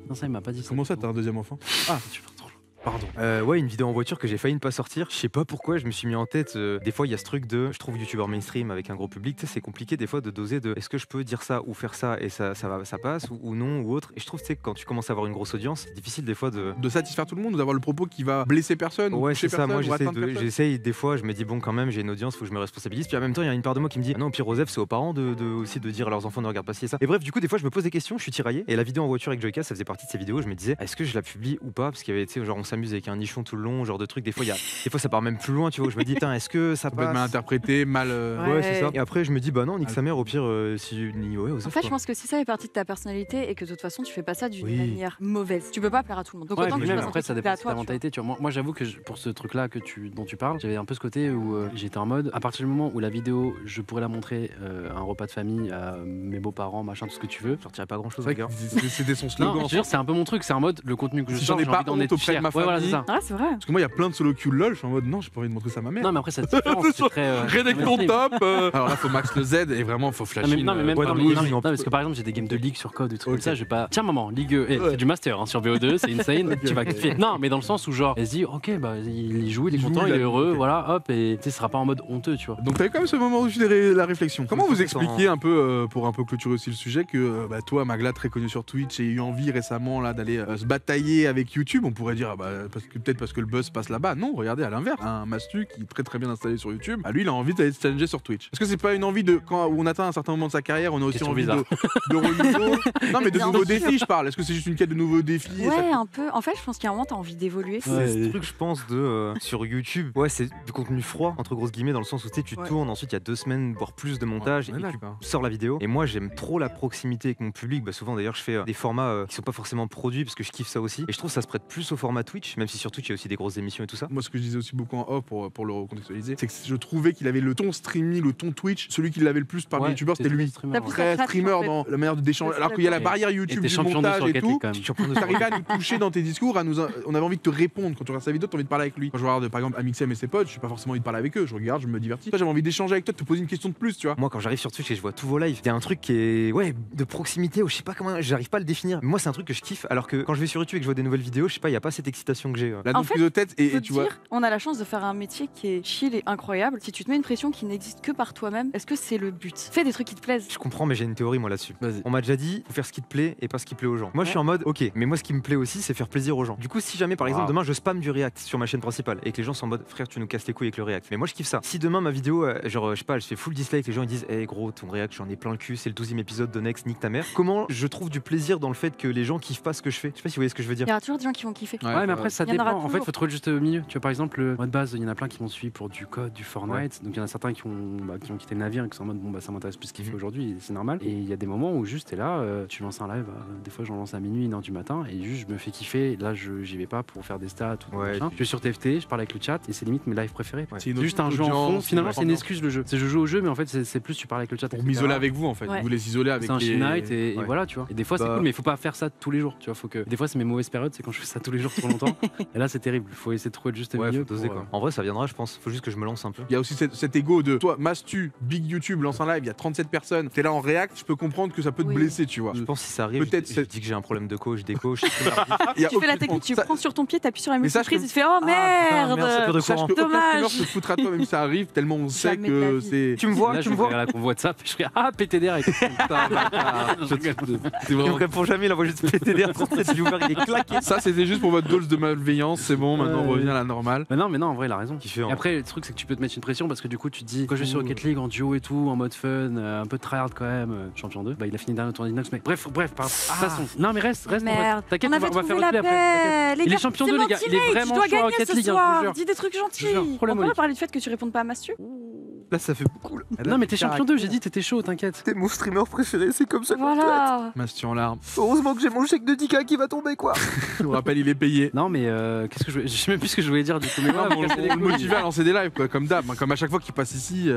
Non, ça il m'a pas dit ça. comment ça t'as un deuxième enfant? Ah, tu fais trop. Pardon. Ouais, une vidéo en voiture que j'ai failli ne pas sortir. Je sais pas pourquoi, je me suis mis en tête. Des fois, il y a ce truc de. Je trouve youtubeur mainstream avec un gros public. Tu sais, c'est compliqué des fois de doser de. Est-ce que je peux dire ça ou faire ça et ça passe ou non ou autre. Et je trouve, tu sais, quand tu commences à avoir une grosse audience, c'est difficile des fois de. De satisfaire tout le monde ou d'avoir le propos qui va blesser personne ou Ouais, toucher c'est ça. personne Moi, ou atteindre personne. j'essaye des fois. Je me dis bon, quand même, j'ai une audience, faut que je me responsabilise. Puis en même temps, il y a une part de moi qui me dit ah non, puis Rosef, c'est aux parents aussi de dire à leurs enfants ne regardent pas ci et ça. Et bref, du coup, des fois, je me pose des questions. Je suis tiraillé. Et la vidéo en voiture avec Joyka, ça faisait partie de ces vidéos. Je me disais est-ce que je la publie ou pas parce qu'il y avait, tu sais, genre on s'amuse avec un nichon tout le long, genre de trucs. Des fois, ça part même plus loin, tu vois. Je me dis putain, est-ce que ça Ça peut être mal passe? interprété, mal. Ouais, c'est ça. Ouais. Et après, je me dis, bah non, nique sa mère, au pire, si. Ouais, En fait, je pense que si ça fait partie de ta personnalité et que de toute façon tu fais pas ça d'une Oui. manière mauvaise, tu peux pas plaire à tout le monde. Donc Ouais, autant que puis tu même fasses un après truc ça qui dépend plaît à de ta toi. tu vois. mentalité, tu vois. Moi j'avoue que pour ce truc là dont tu parles, j'avais un peu ce côté où j'étais en mode à partir du moment où la vidéo je pourrais la montrer à un repas de famille, à mes beaux-parents, machin, tout ce que tu veux. je sortirais pas grand C'est chose, vrai les gars. que c'était son Non, slogan. je te jure, c'est un peu mon truc, c'est un mode le contenu que je Si sors, j'en ai j'ai pas envie d'en honte être auprès de fier. ma Ouais, voilà, c'est famille. ça. Ouais, c'est vrai. Parce que moi il y a plein de solo cul lol, je suis en mode non, j'ai pas envie de montrer ça à ma mère. Non, mais après, cette différence, c'est très. Rédec ton top. Alors là faut max le Z et vraiment faut Non, flasher. mais, non, mais même ouais, pas, dans mais- le non, losing, non, en parce que par exemple, j'ai des games de ligue sur code, des trucs comme Ok. ça, je vais pas. Tiens, maman, Ligue, Ouais. c'est du master hein, sur BO2, c'est insane, tu vas kiffer. Non, mais dans le sens où, genre, elle se dit, ok, bah, il joue, il est Il joue, content, il il a- est heureux, ok. voilà, hop, et tu sais, ce sera pas en mode honteux, tu vois. Donc t'avais quand même ce moment où tu fais la réflexion. Comment vous Sans- expliquer un peu, pour un peu clôturer aussi le sujet, que bah, toi, Magla, très connu sur Twitch, et eu envie récemment là d'aller se batailler avec YouTube, on pourrait dire, ah, bah, peut-être parce que le buzz passe là-bas. Non, regardez à l'inverse. Un Mastu qui est très très bien installé sur YouTube, lui, il a envie d'aller se challenger sur Twitch. Est-ce que c'est pas une envie de, quand on atteint un certain moment de sa carrière, on a aussi Question envie bizarre. de renouveau Non, mais de Bien nouveaux sûr. défis, je parle. Est-ce que c'est juste une quête de nouveaux défis et ça- Ouais, un peu. En fait, je pense qu'à un moment, t'as envie d'évoluer. C'est Ouais. ce truc, je pense, de sur YouTube. Ouais, c'est du contenu froid, entre grosses guillemets, dans le sens où tu sais, tu Ouais. tournes, ensuite il y a 2 semaines, voire plus de montage, Ouais, on est et tu d'accord. sors la vidéo. Et moi, j'aime trop la proximité avec mon public. Bah, souvent, d'ailleurs, je fais des formats qui sont pas forcément produits parce que je kiffe ça aussi. Et je trouve que ça se prête plus au format Twitch, même si sur Twitch, il y a aussi des grosses émissions et tout ça. Moi, ce que je disais aussi beaucoup en off pour le recontextualiser, c'est que je trouvais qu'il avait le ton streaming, le ton Twitch. Celui qui l'avait le plus parmi les Ouais, youtubeurs, t'es c'était très lui. streamer, T'as ouais. plus Très ça streamer en fait. dans la manière d'échanger. C'est Alors qu'il y a la d'accord. barrière Et YouTube t'es du champion de montage sur et Rocket tout. League, quand même. Champion de T'arrivais à nous toucher dans tes discours, on avait envie de te répondre. Quand tu regardes sa vidéo, t'as envie de parler avec lui. Quand je regarde par exemple Amixem et ses potes, je suis pas forcément envie de parler avec eux. Je regarde, je me divertis. Toi, j'avais envie d'échanger avec toi, de te poser une question de plus, tu vois. Moi, quand j'arrive sur Twitch et je vois tous vos lives, il y a un truc qui est de proximité ou je sais pas comment, j'arrive pas à le définir. Moi, c'est un truc que je kiffe. Alors que quand je vais sur YouTube et que je vois des nouvelles vidéos, je sais pas, il y a pas cette excitation que j'ai. La En donc fait, prise de tête Faut et te tu vois. dire, on a la chance de faire un métier qui est chill et incroyable. Si tu te mets une pression qui n'existe que par toi-même, est-ce que c'est le but? Fais des trucs qui te plaisent. Je comprends, mais j'ai une théorie moi là-dessus. Vas-y. On m'a déjà dit, faut faire ce qui te plaît et pas ce qui plaît aux gens. Moi, je suis en mode, ok, mais moi, ce qui me plaît aussi, c'est faire plaisir aux gens. Du coup, si jamais, par exemple, Wow. demain, je spam du React sur ma chaîne principale et que les gens sont en mode, frère, tu nous casses les couilles avec le React. Mais moi, je kiffe ça. Si demain, ma vidéo, genre, je sais pas, je fais full dislike, les gens ils disent, hey gros, ton React, j'en ai plein le cul, c'est le 12e épisode de Next, nique ta mère. Comment je trouve du plaisir dans le fait que les gens kiffent pas ce que je fais? Je sais pas si vous voyez ce que je veux dire. Il y aura toujours des gens qui vont kiffer. Ouais, mais après, ça Il y en aura dépend. En fait, toujours. faut trouver le juste milieu. Tu vois, par exemple, moi de base, il y en a plein qui m'ont suivi pour du code, du Fortnite. Donc, il y en a certains qui ont quitté le navire et qui sont en mode, bon, bah, ça m'intéresse plus ce qu'il fait aujourd'hui, et c'est normal. Et il y a des moments où juste, t'es là, tu lances un live, des fois, j'en lance à minuit, 1h du matin, et juste, je me fais kiffer. Là, j'y vais pas pour faire des stats ou Ouais. machin. Je vais sur TFT, je parle avec le chat, et c'est limite mes lives préférés. Ouais. C'est une C'est juste un autre jeu en fond. audience, Finalement, c'est une ambiance. excuse le jeu. C'est je joue au jeu, mais en fait, c'est plus tu parles avec le chat. Pour etc. m'isoler avec vous en fait. Ouais. Vous les isoler avec C'est un les... Shield Night et Ouais. voilà, tu vois. Et des fois, c'est Bah- cool, mais il faut pas faire ça tous les jours, tu vois. Faut que... Des fois, c'est mes mauvaises périodes, c'est quand je fais ça tous les jours trop longtemps. Et là, c'est terrible. Il faut essayer de trouver le juste Ouais, milieu. faut doser pour, quoi. En vrai, ça viendra, je pense. Faut juste que je me lance un peu. Il y a aussi cet ego de toi, Mastu, Big YouTube, lance un live, il y a 37 personnes, t'es là en React, je peux comprendre que ça peut te Oui. blesser, tu vois. Je pense que si ça arrive, Peut-être je c'est- dis que j'ai un problème de coach, décoach. Il y a Tu fais la aucune technique, honte. tu Ça- prends sur ton pied, t'appuies sur la Mais sache multiprise, que- et tu fais oh merde, merde, ça peut de Sache courant. que aucun Dommage. streamer se foutra de toi même si ça arrive, tellement on sait Jamais de la que vie. c'est... Tu me vois, Là, tu je me vois. verrai la convoi de ça, je serai ah PTDR avec C'est Il me vraiment... répond jamais, il envoie juste PTDR 37 viewers, il est claqué. Ça, c'était juste pour votre dose de malveillance, c'est bon, maintenant on revient à la normale. Mais non, en vrai, il a raison. Qui fait, hein. Et après, le truc, c'est que tu peux te mettre une pression parce que du coup, tu te dis, quand je vais sur Rocket League en duo et tout, en mode fun, un peu tryhard quand même, champion 2, bah il a fini dernier au tournoi d'Inox, mais bref, de toute façon. Non, mais reste. Merde. T'inquiète, On on va avait faire trouvé un la replay après. paix. Il est champion 2, les gars. Il est vraiment chaud chaud à Rocket League, ce hein, je vous soir. jure. Dis des trucs gentils. Je vous jure, On problème peut pas Monique. parler du fait que tu répondes pas à Mastu. Là, ça fait beaucoup. Là. Non, mais t'es champion 2, j'ai dit, t'étais chaud, t'inquiète. T'es mon streamer préféré, c'est comme ça qu'on Voilà. Mastu en larmes. Heureusement que j'ai mon chèque de 10K qui va tomber, quoi. Je vous rappelle, il est payé. Non, mais qu'est-ce que je voulais. Je sais même plus ce que je voulais dire du coup. Mais Non, voilà, mais vous cassez les on le couilles. motive à lancer des lives, quoi, comme d'hab. Comme à chaque fois qu'il passe ici.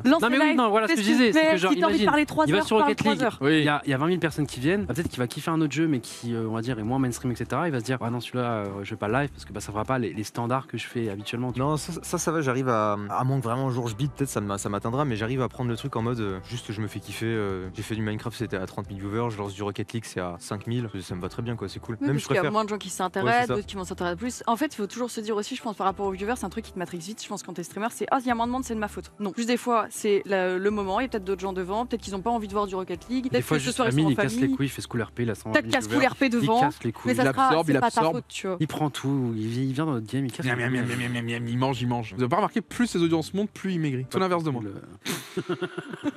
Non, mais oui, non, voilà ce que je disais. C'est que genre, si t'as envie de imagine, parler 3 il va heures, sur parle Rocket 3 League. heures. Oui. Il y a 20 000 personnes qui viennent. Peut-être qu'il va kiffer un autre jeu, mais qui, on va dire, est moins mainstream, etc. Il va se dire, ah non, celui-là, je vais pas le live parce que bah, ça fera pas les standards que je fais habituellement. tu vois. Non, ça va, j'arrive à moins que vraiment un jour je beat, peut-être ça m'atteindra, mais j'arrive à prendre le truc en mode juste je me fais kiffer. J'ai fait du Minecraft, c'était à 30 000 viewers, je lance du Rocket League, c'est à 5 000, ça me va très bien, quoi, c'est cool. Oui, Même parce je qu'il y a préfère. moins de gens qui Ouais, s'intéressent, c'est ça. d'autres qui vont s'intéresser plus. En fait, il faut toujours se dire aussi, je pense, par rapport aux viewers, c'est un truc qui te matrix vite. Je pense quand t'es streamer, c'est il y a moins de monde, c'est de ma faute. Non, juste des fois, c'est le moment, il y a peut-être d'autres gens devant, peut-être qu'ils ont pas envie de voir du Rocket League, Des peut-être fois, que ce juste soir ils sont Amine, en il casse les famille. couilles, il fait School RP, il a 100 Peut-être casse full RP Il devant, casse les couilles. mais ça Il sera, absorbe, c'est il pas ta absorbe. faute, tu vois. Il prend tout, il vient dans notre game, il casse Miam, les miam, miam, couilles. miam, miam, miam, il mange, il mange. Vous avez pas remarqué, plus ses audiences montent, plus il maigrit. Tout l'inverse de moi.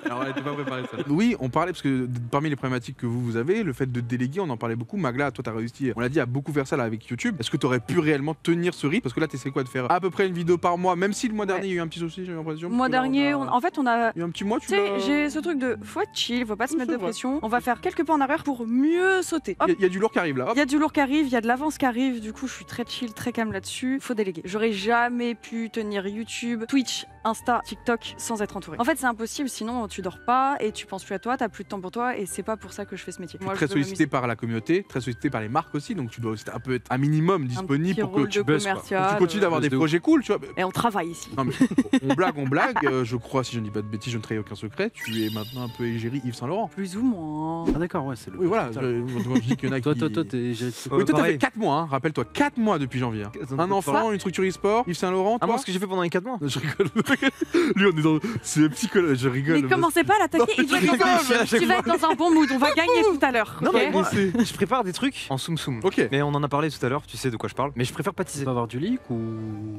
Alors, elle était pas préparée, ça. Oui, on parlait, parce que parmi les problématiques que vous avez, le fait de déléguer, on en parlait beaucoup. Magla, toi, t'as réussi, on l'a dit, à beaucoup faire ça là avec YouTube. Est-ce que t'aurais pu réellement tenir ce rythme? Parce que là, t'essaies quoi de faire à peu près une vidéo par mois, même si le mois dernier, il y a eu un petit souci, j'ai l'impression. Le mois Parce que là, dernier, on a- en fait, on a. Il y a un petit mois, tu Tu sais, l'as- j'ai ce truc de faut être chill, faut pas se Oui, mettre c'est de vrai. pression. On va faire quelques pas en arrière pour mieux sauter. Hop, Il y a du lourd qui arrive là. Hop. il y a du lourd qui arrive, il y a de l'avance qui arrive, du coup je suis très chill, très calme là-dessus. Faut déléguer. J'aurais jamais pu tenir YouTube, Twitch, Insta, TikTok sans être entouré. En fait c'est impossible, sinon tu dors pas et tu penses plus à toi, t'as plus de temps pour toi et c'est pas pour ça que je fais ce métier. Tu es Moi, très je veux sollicité par la communauté, très sollicité par les marques aussi, donc tu dois aussi un peu être un minimum m'amuser. Un disponible petit pour que rôle tu de bosses, quoi. commercial, pour que tu continues d'avoir des de ouf. projets cool, tu vois. Et on travaille ici. Non mais on blague, je crois, si je ne dis pas de bêtises, je ne trahis aucun secret, tu es maintenant un peu égérie Yves Saint-Laurent. Plus ou moins. Ah d'accord, ouais, c'est le. Oui voilà, Total. je dis qu'il y en a Toi, qui... t'es. Oui, toi t'as pareil. fait 4 mois, hein, rappelle-toi, 4 mois depuis janvier. Hein. Attends, Un enfant, une structure e-sport, Yves Saint-Laurent, Ah, toi moi, ce que j'ai fait pendant les 4 mois. Je rigole. Lui on est dans... C'est psychologue, je rigole. Mais commencez pas à l'attaquer, il va je être dans un- rigole, à chaque tu vas être dans un bon mood, on va gagner tout à l'heure. Non, ok mais moi, c'est- je prépare des trucs en soum soum. Ok. Mais on en a parlé tout à l'heure, tu sais de quoi je parle. Mais je préfère pas Tu teaser. vas avoir du leak ou.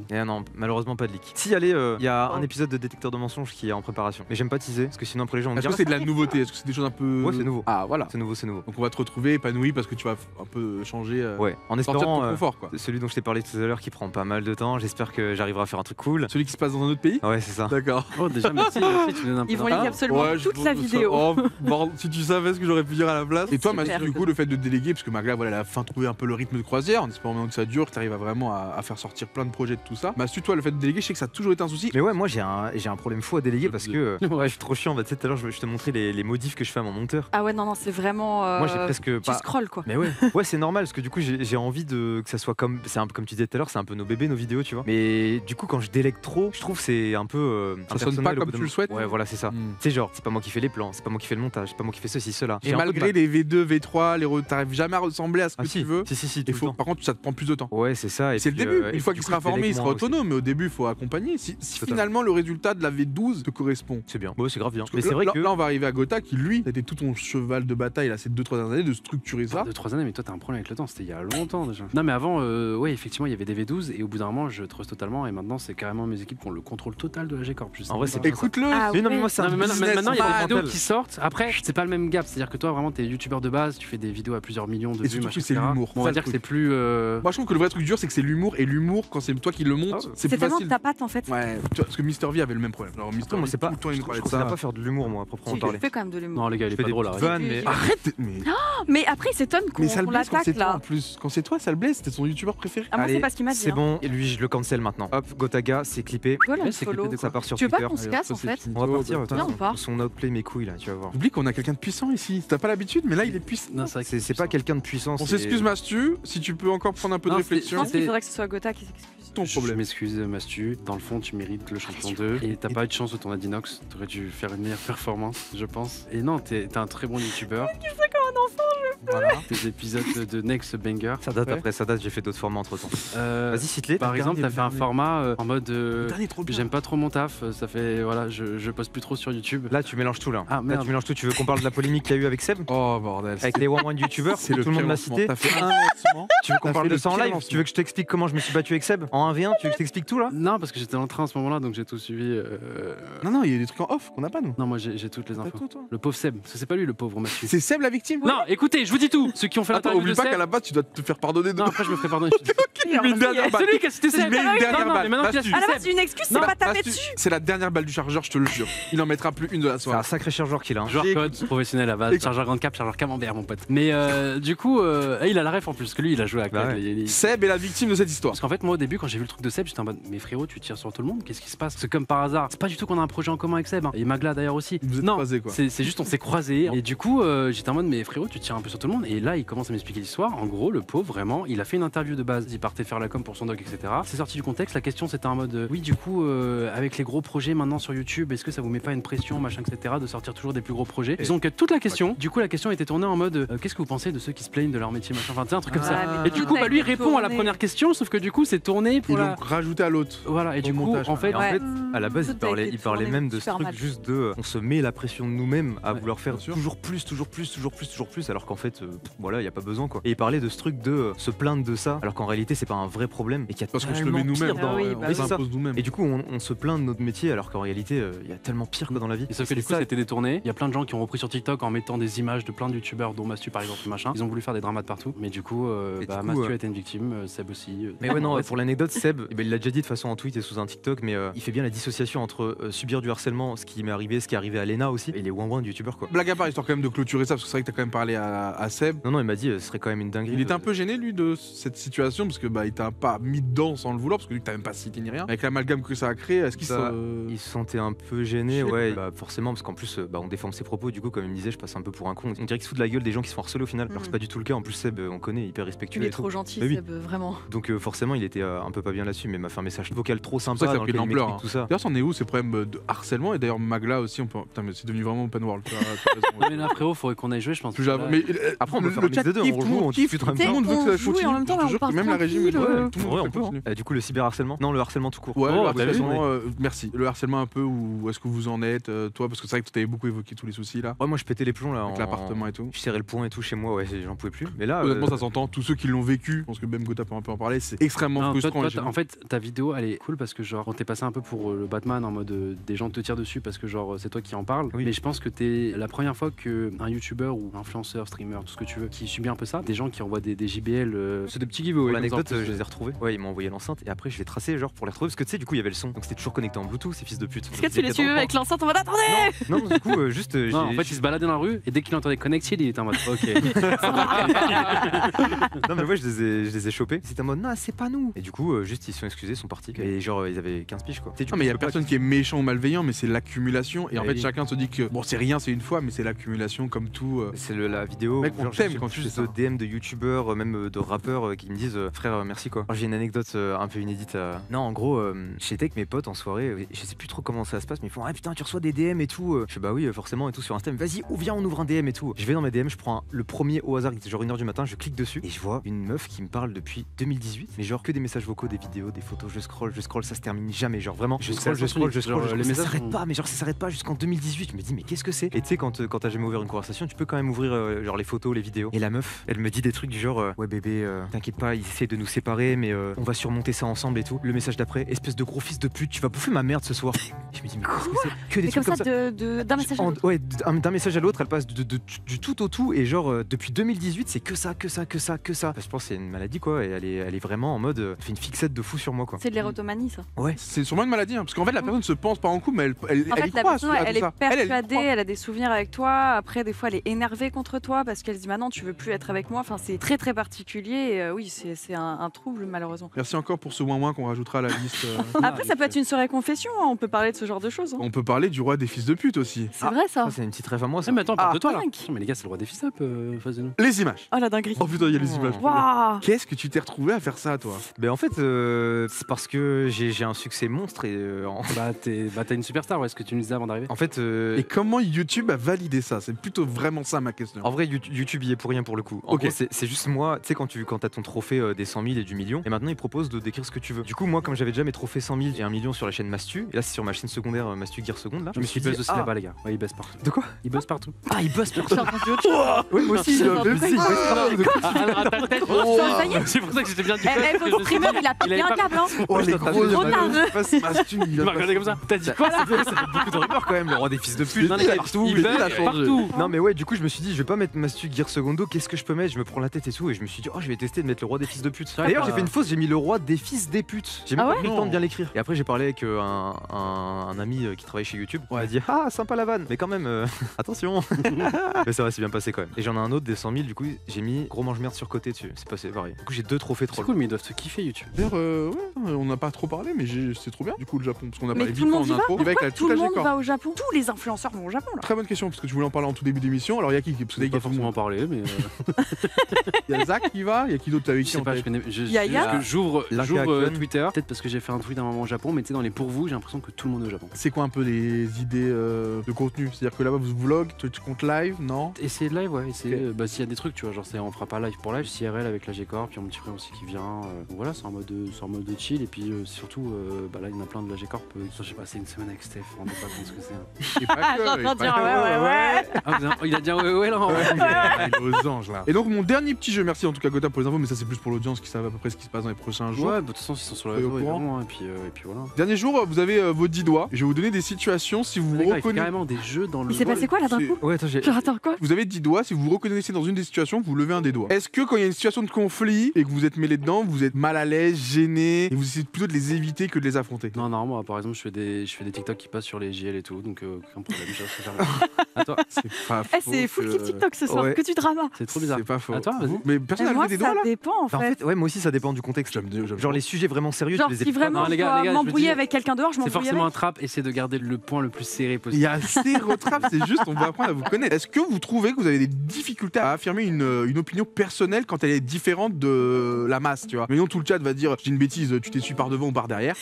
Et non, malheureusement pas de leak. Si, allez, il y a un épisode de détecteur de mensonges qui est en préparation. Mais j'aime pas teaser, parce que sinon après les gens vont me Est-ce dire. que c'est de la nouveauté? Est-ce que c'est des choses un peu... Ouais, c'est nouveau. Ah voilà. C'est nouveau, c'est nouveau. Donc on va te retrouver épanoui parce que tu vas un peu changer, Ouais, en sortir de espérant. ton confort quoi. Celui dont je t'ai parlé tout à l'heure qui prend pas mal de temps, j'espère que j'arriverai à faire un truc cool. Celui qui se passe dans un autre pays? Ouais, c'est ça. D'accord. Oh, déjà, merci, tu donnes un peu Ils vont d'infos. lire absolument Ouais, toute la vidéo. Oh, bordel, si tu savais ce que j'aurais pu dire à la place. Et toi, Super. Mathieu, du coup, le fait de déléguer, parce que Magla, voilà, elle a fin trouvé un peu le rythme de croisière, en espérant maintenant que ça dure, que tu arrives vraiment à faire sortir plein de projets de tout ça. Mathieu, toi, le fait de déléguer, je sais que ça a toujours été un souci. Mais ouais, moi j'ai un problème fou à déléguer parce que ouais, je suis trop chiant. Bah, tu sais, tout à l'heure, je te montrais les modifs que je fais à mon monteur. Ah ouais, non, c'est vraiment. Moi j'ai presque Tu pas. scrolles quoi. Mais ouais, ouais c'est normal parce que du coup j'ai envie de que ça soit comme c'est un peu comme tu disais tout à l'heure, c'est un peu nos bébés nos vidéos tu vois. Mais du coup quand je délègue trop, je trouve que c'est un peu Ça sonne impersonnel pas au comme bout d'un tu le moment. souhaites. Ouais voilà c'est ça. Hmm. Tu sais genre c'est pas moi qui fais les plans, c'est pas moi qui fais le montage, c'est pas moi qui fais ceci cela. Et malgré les V2, V3, t'arrives jamais à ressembler à ce que si, tu veux. si tout Il le faut, temps. par contre, ça te prend plus de temps. Ouais c'est ça. Et C'est le puis, début. et Une fois puis, qu'il du sera coup, je formé, il délègue sera moins aussi. autonome. Mais au début, il faut accompagner. Si Totalement. finalement le résultat de la V12 te correspond. C'est bien. Ouais c'est grave bien. Parce que Mais c'est là, vrai que là, on va arriver à Gotha qui, lui, c'était tout ton cheval de bataille là, ces 2-3 dernières années de structurer ça. 2-3 années, mais toi t'as un problème avec le temps, c'était il y a longtemps déjà. Non, mais avant, ouais, effectivement, il y avait des V12 et au bout d'un moment, je trust totalement et maintenant, c'est carrément mes équipes qui ont le contrôle total de la G-Corp. Je sais En vrai, pas. c'est Écoute-le. Ah mais non mais ouais. moi c'est Non, un mais maintenant, business maintenant, il y a des mental. vidéos qui sortent. Après, c'est pas le même gap. C'est-à-dire que toi, vraiment, t'es youtubeur de base, tu fais des vidéos à plusieurs millions de Et vues. surtout machin, que c'est etc. l'humour. On Ça, va le dire que truc. c'est plus. Moi, je trouve que le vrai truc dur, c'est que c'est l'humour. Et l'humour, quand c'est toi qui le montes, Ah, c'est C'est plus tellement facile. ta patte en fait. Ouais, tu vois, parce que Mister V avait le même problème. Alors, Mister Moi V, c'est pas. tout le temps, il Je nous parlait de considère ça. pas faire de l'humour moi à proprement Tu parler. fais quand même de l'humour. Non, les gars, il est Je fais pas des drôle, petites arrête. vannes mais Arrête. Mais après, il s'étonne qu'on Mais ça le qu'on blesse quand c'est l'attaque toi en là. plus. Quand c'est toi, ça le blesse. C'était son youtubeur préféré. Ah, moi, c'est Allez, pas ce qu'il m'a dit. c'est hein. bon et lui je le cancel maintenant. Hop Gotaga c'est clippé. Voilà, Ouais, le c'est follow. clippé de Ça part sur Tu veux pas Twitter. qu'on se casse en fait On va partir. Viens, on part. Son outplay mes couilles là tu vas voir. Oublie qu'on a quelqu'un de puissant ici. T'as pas l'habitude, mais là, il est puissant. Non, c'est vrai que C'est pas quelqu'un de puissant. On c'est- s'excuse, Mastu. Si tu peux encore prendre un peu de Non, Je réflexion. pense qu'il faudrait que ce soit Gotha qui s'excuse. Ton Je problème. m'excuse, Mastu. Dans le fond, tu mérites le champion 2. Et t'as pas eu de chance au tournoi d'Inox. T'aurais dû faire une meilleure performance, je pense. Et non, t'es un très bon youtubeur. Comme un enfant, je Voilà. Des épisodes de Next Banger. Ça date Ouais. après, ça date, j'ai fait d'autres formats entre temps. Vas-y, cite-les. Par exemple, t'as fait un format en mode Le dernier est trop bien. j'aime pas trop mon taf, ça fait voilà, je poste plus trop sur YouTube. Là, tu mélanges tout là. Ah, Là, merde. tu mélanges tout. Tu veux qu'on parle de la polémique qu'il y a eu avec Seb? Oh bordel. Avec les one de youtubeurs, C'est tout le monde l'a cité. T'as fait un lancement. Tu veux qu'on T'as parle fait de le ça en pire live? lancement. Tu veux que je t'explique comment je me suis battu avec Seb en 1v1? Tu veux que je t'explique tout là? Non, parce que j'étais en train à ce moment-là, donc j'ai tout suivi. Non, il y a des trucs en off qu'on n'a pas nous. Non, moi j'ai toutes les T'as infos. tout, toi. Le pauvre Seb, parce que c'est pas lui le pauvre Mathieu. C'est Seb la victime? Non, écoutez, je vous dis tout. Ceux qui ont fait Attends, l'interview oublie de pas Seb. qu'à la base, tu dois te faire pardonner de Non, après je me ferai pardonner. Il met une dernière balle. C'est lui qui a cité Seb. Il met une dernière Non, balle. mais maintenant qu'il a Mastu. cité À la base, Seb. c'est une excuse, c'est Non, pas taper Mastu, dessus. c'est la dernière balle du chargeur, je te le jure. Il en mettra plus une de la C'est soirée. un sacré chargeur qu'il a. Hein. Joueur code, professionnel à base, Écoute. chargeur grande cap, chargeur camembert, mon pote. Mais du coup, il a la ref en plus, parce que lui, il a joué à Bah Code. ouais. Seb est la victime de cette histoire. Parce qu'en fait, moi au début, quand j'ai vu le truc de Seb, j'étais en mode, mais frérot, tu tires sur tout le monde, qu'est-ce qui se passe? C'est comme par hasard. C'est pas du tout qu'on a un projet en commun avec Seb, hein. Et Magla d'ailleurs aussi. Vous êtes Non, croisés, quoi. c'est juste on s'est croisés. Et du coup, j'étais en mode, mais frérot, tu tires un peu sur tout le monde. Et là, il commence à m'expliquer l'histoire. En gros, le pauvre, vraiment, il a fait une interview de base. Il partait faire la com pour son doc, etc. C'est sorti du contexte. La question, c'était en mode, oui, du coup, avec les gros projets maintenant sur YouTube, est-ce que ça vous met pas une pression, machin, etc., de sortir toujours des plus gros projets? Ils ont que toute la question. Du coup, la question était tournée en mode, qu'est-ce que vous pensez de ceux qui se plaignent de leur métier, machin, enfin, tu sais, un truc comme ça. mais Et du tout coup, a bah, lui été répond à la tourné. première question, sauf que du coup, c'est tourné pour Ils la. l'ont rajouté à l'autre. Voilà, et Au du coup, montage, en fait, Et en fait, à la base, Tout a été il parlait tourné même de ce super truc mal. juste de on se met la pression de nous-mêmes à Ouais, vouloir faire bien sûr. toujours plus, alors qu'en fait, voilà, il y a pas besoin quoi. Et il parlait de ce truc de se plaindre de ça, alors qu'en réalité, c'est pas un vrai problème et qu'il y a Parce qu'on se le tellement met nous-mêmes. pire dans- Ah oui, Ouais, bah on oui. c'est ça. s'impose nous-mêmes. Et du coup, on se plaint de notre métier, alors qu'en réalité, il y a tellement pire que dans la vie. Et sauf que du coup, ça. c'était détourné. Il y a plein de gens qui ont repris sur TikTok en mettant des images de plein de youtubeurs, dont Mastu par exemple, machin. Ils ont voulu faire des dramas de partout. Mais du coup, Et du coup, Mastu a été une victime, Seb aussi. Mais ouais, non, pour l'anecdote, Seb, eh ben, il l'a déjà dit de façon en tweet et sous un TikTok, mais il fait bien la dissociation entre subir du harcèlement, ce qui m'est arrivé, ce qui est arrivé à Lena aussi, et les ouin-ouin de youtubeurs quoi. Blague à part, histoire quand même de clôturer ça, parce que c'est vrai que t'as quand même parlé à Seb. Non, il m'a dit, ce serait quand même une dinguerie. Il était un peu gêné lui de cette situation parce que bah il t'a pas mis dedans sans le vouloir parce que lui t'as même pas cité ni rien. Avec l'amalgame que ça a créé, est-ce qu'il Ça, se... Il se sentait un peu gêné, Chier, ouais, quoi. bah, forcément, parce qu'en plus, on déforme ses propos, du coup, comme il me disait, je passe un peu pour un con. On dirait qu'il se fout de la gueule des gens qui se font harceler au final, alors que c'est pas du tout le cas. En plus, Seb, on connaît, hyper respectueux. Il est et tout. trop gentil, Mais oui. Seb, vraiment. Donc, forcément, il était un peu pas bien là-dessus, mais il m'a fait un message vocal trop C'est pour sympa ça que ça a dans pris de lequel il l'ampleur. m'explique tout ça. D'ailleurs, c'en est où ces problèmes de harcèlement? Et d'ailleurs, Magla aussi, on peut. Putain, mais c'est devenu vraiment open world. Tu as raison. Mais là, frérot, faudrait qu'on aille jouer, je pense. Plus jamais. Mais Après, on peut le faire un mix chat des deux, kiffe, on tout le rejoue, monde on kiffe, discute en tout même le monde veut que ça On joue et continue. en même temps, Je te on jure que part même la régie, tranquille, tout le monde Ouais, veut on que ça continue. Du coup, le cyberharcèlement? Non, le harcèlement tout court. Ouais, Oh, le t'as vu, harcèlement, merci. Le harcèlement un peu, où est-ce que vous en êtes, toi? Parce que c'est vrai que tu t'avais beaucoup évoqué tous les soucis là, Ouais, moi, je pétais les plombs là. avec l'appartement et tout. Je serrais le poing et tout chez moi, ouais, j'en pouvais plus. Mais là, Honnêtement, ça s'entend. Tous ceux qui l'ont vécu, je pense que même Gotha peut un peu en parler, c'est extrêmement Non, toi, frustrant. toi, et j'ai- en fait, ta vidéo, elle est cool parce que genre, on t'est passé un peu pour le Batman en mode des gens te tirent dessus parce que genre c'est toi qui en parles. Oui. Mais je pense que t'es la première fois que un YouTuber ou influenceur, streamer, tout ce que tu veux, qui subit un peu ça, des gens qui envoient des JBL, c'est des petits giveaways. Pour comme ça, en l'anecdote, plus. je les ai retrouvés. Ouais, ils m'ont envoyé l'enceinte et après je l'ai tracé genre pour les retrouver parce que tu sais, du coup, il y avait le son. Donc c'était toujours connecté en Bluetooth, ces fils de pute. Est-ce que tu les suivais avec l'enceinte en mode attendez? Non, du coup, juste. Non, en fait, il se baladait dans la rue et dès qu'il entendait Connected, il était en mode OK. Non, mais ouais, je les ai chopés. C'était en mode, non, c'est pas nous. Et du coup, juste ils se sont excusés, ils sont partis. Et genre, ils avaient 15 piges quoi. Tu sais, du Non, coup, mais il y a tu peux pas- personne qui est méchant ou malveillant, mais c'est l'accumulation. Et en Ah fait, oui. chacun se dit que bon, c'est rien, c'est une fois, mais c'est l'accumulation comme tout. C'est la vidéo. Mec, on genre, t'aime j'ai quand tu plus fais ça. de DM de youtubeurs, même de rappeurs qui me disent frère, merci quoi. Alors, j'ai une anecdote un peu inédite. Non, en gros, j'étais avec mes potes en soirée. Je sais plus trop comment ça se passe, mais ils font ah putain, tu reçois des DM et tout. Je fais bah oui, forcément et tout sur Insta. Mais vas-y, viens, on ouvre un DM et tout. Je vais dans mes DM, je prends le premier au hasard, qui était genre 1h du matin, je clique dessus et je vois une meuf qui me parle depuis 2018. Mais genre que des messages vocaux, des vidéos, des photos. Je scroll, ça se termine jamais. Genre vraiment, je C'est scroll, genre, les les messages messages s'arrêtent sont- pas, mais genre ça s'arrête pas jusqu'en 2018. Je me dis mais qu'est-ce que c'est? Et tu sais quand t'as jamais ouvert une conversation, tu peux quand même ouvrir genre les photos, les vidéos. Et la meuf, elle me dit des trucs du genre ouais bébé, t'inquiète pas, ils essaient de nous séparer, mais on va surmonter ça ensemble et tout. Le message d'après, espèce de gros fils de pute, tu vas bouffer ma merde ce soir. Je me dis mais qu'est-ce que c'est? Que des Mais trucs comme comme ça, ça. d'un message à l'autre. Ouais, d'un message à l'autre, elle passe du tout au tout et genre depuis 2018 c'est que ça. Je pense que c'est une maladie quoi et elle est vraiment en mode elle fait une fixette de fou sur moi quoi. C'est de l'érotomanie, ça. Ouais. C'est sûrement une maladie, hein, parce qu'en fait, la personne se pense pas en couple, mais elle En y fait, la croit. personne, à tout elle est ça. persuadée, y croit. elle a des souvenirs avec toi. Après, des fois, elle est énervée contre toi parce qu'elle se dit maintenant, tu veux plus être avec moi. Enfin, c'est très, très particulier. Et, oui, c'est un trouble, malheureusement. Merci encore pour ce moins qu'on rajoutera à la liste. Après, ça peut être une soirée confession. Hein. On peut parler de ce genre de choses. Hein. On peut parler du roi des fils de pute aussi. C'est vrai, ça. Ça c'est une petite rêve à moi ça. Ah, mais attends, parle de toi là. dingue. Mais les gars, c'est le roi des fils-up, face de nous. Les images. Oh, la dinguerie. Oh putain, il y a les images. Waouh. Qu'est-ce que tu t'es retrouvé à faire ça, toi? Ben en fait c'est parce que j'ai un succès monstre et T'as une superstar, ouais, ce que tu nous disais avant d'arriver. en fait Et comment YouTube a validé ça? C'est plutôt vraiment ça ma question. en vrai YouTube y est pour rien pour le coup. En Ok. gros, c'est juste moi, tu sais, quand t'as ton trophée des 100 000 et du million, et maintenant ils proposent de décrire ce que tu veux. Du coup, moi, comme j'avais déjà mes trophées 100 000 et 1 million sur la chaîne Mastu, et là c'est sur ma chaîne secondaire Mastu Gear Seconde, là, je me suis Il dit, buzz aussi là-bas, les gars. Ouais, il buzz partout. De quoi? Il buzz partout. Ah, il buzz partout. J'ai entendu autre chose. Ouais, moi aussi, J'ai entendu aussi. À ta tête. Ça y est. C'est pour ça que j'étais bien du Votre streamer, il a pété un câble. Hein. Oh, les Trop gros tard. Il m'a regardé comme ça. T'as dit quoi? Ça fait beaucoup de rumeurs quand même, le roi des fils de pute. Non, les gars, Partout, il il buzz a changé. partout. Non mais ouais, du coup je me suis dit je vais pas mettre Mastu Gear Secondo, qu'est-ce que je peux mettre? Je me prends la tête et tout et je me suis dit oh je vais tester de mettre le roi des fils de pute. vrai D'ailleurs que- j'ai fait une fausse, j'ai mis le roi des fils des putes. J'ai même Ah pas ouais pris le temps de bien l'écrire. Et après j'ai parlé avec un ami qui travaille chez YouTube. Il m'a dit ah sympa la vanne, mais quand même attention. Mais ça va, c'est bien passé quand même. Et j'en ai un autre des 100 000, du coup j'ai mis gros mange-merde sur côté dessus. C'est passé pareil. Du coup j'ai 2 trophées C'est troll. cool, mais ils doivent te kiffer YouTube. D'ailleurs, ouais, on n'a pas trop parlé, mais c'est trop bien du coup le Japon, parce qu'on a Mais parlé tout le vite monde en y va. intro. Il va avec Pourquoi la tout toute le la monde G-Corp. va au Japon? Tous les influenceurs vont au Japon là. Très bonne question, parce que tu voulais en parler en tout début d'émission. Alors il y a qui? Parce que Je il pas forcément parler, mais y a Zach qui va, il y a qui d'autre avec je qui sais en pas, tête je connais. Y a Yann. Parce que j'ouvre L'Inca Akon. Twitter, peut-être parce que j'ai fait un tweet à un moment au Japon, mais tu sais, dans les pour vous, j'ai l'impression que tout le monde est au Japon. C'est quoi un peu les idées de contenu? C'est-à-dire que là-bas vous vlog, tu comptes live, non? Essayer de live, ouais, essayer. Bah, s'il y a des trucs, tu vois, genre, on fera pas live pour live, CRL avec la G-Corp, puis mon petit frère aussi qui vient. Donc voilà, c'est en mode de chill, et puis surtout, bah là, il y en a plein de la G-Corp. Je sais pas, c'est une semaine avec Steph, on ne pas compte ce que c'est. Hein. Et pas que, J'entends et pas dire que. ouais. Ah, il a dit ouais, là. Ouais, il est aux anges là. Et donc mon dernier petit jeu, merci en tout cas Gotha pour les infos, mais ça c'est plus pour l'audience qui savent à peu près ce qui se passe dans les prochains jours. Ouais, bah, de toute façon, ils sont sur la Soyez au réseau, courant. évidemment, hein, et puis voilà. Dernier jour, vous avez vos 10 doigts. Je vais vous donner des situations si vous Les vous gars, il fait reconnaissez. carrément des jeux dans le. Il s'est passé quoi là d'un coup? Ouais attends j'ai. Genre attends quoi? Vous avez 10 doigts, si vous vous reconnaissez dans une des situations, vous levez un des doigts. Est-ce que quand il y a une situation de conflit et que vous êtes mêlé dedans, vous êtes mal à l'aise, gêné, et vous essayez plutôt de les éviter que de les affronter? Non, non, moi, par exemple, je fais des TikTok qui passent sur les JL et tout, donc aucun problème. Je reste fermé. À toi, C'est pas Eh, c'est faux full que- kiff TikTok ce soir, Ouais. que du drama. c'est trop bizarre. C'est pas faux. À toi, vas-y. Mais personne n'a Moi levé des doigts ça là? dépend en En fait. fait ouais moi aussi ça dépend du contexte. J'aime Genre les sujets vraiment sérieux Genre tu les si évites pas. vraiment Non, je les gars, dois je me m'embrouiller dis- avec quelqu'un dehors, je C'est m'embrouille forcément un avec. trap, essaie de garder le point le plus serré Il possible. y a zéro trap, c'est juste on va apprendre à vous connaître. Est-ce que vous trouvez que vous avez des difficultés à affirmer une opinion personnelle quand elle est différente de la masse, tu vois? Mais non, tout le chat va dire, je dis une bêtise, tu t'essuies par devant ou par derrière.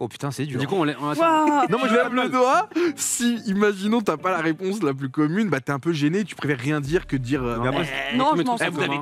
Oh putain c'est dur. Du coup, on attend. Waouh. Non, moi je lève le doigt. Si, imaginons, t'as pas la réponse la plus commune, bah t'es un peu gêné, tu préfères rien dire que de dire. Non, mais après, Non, tous mes je m'en trucs fous. sont communs.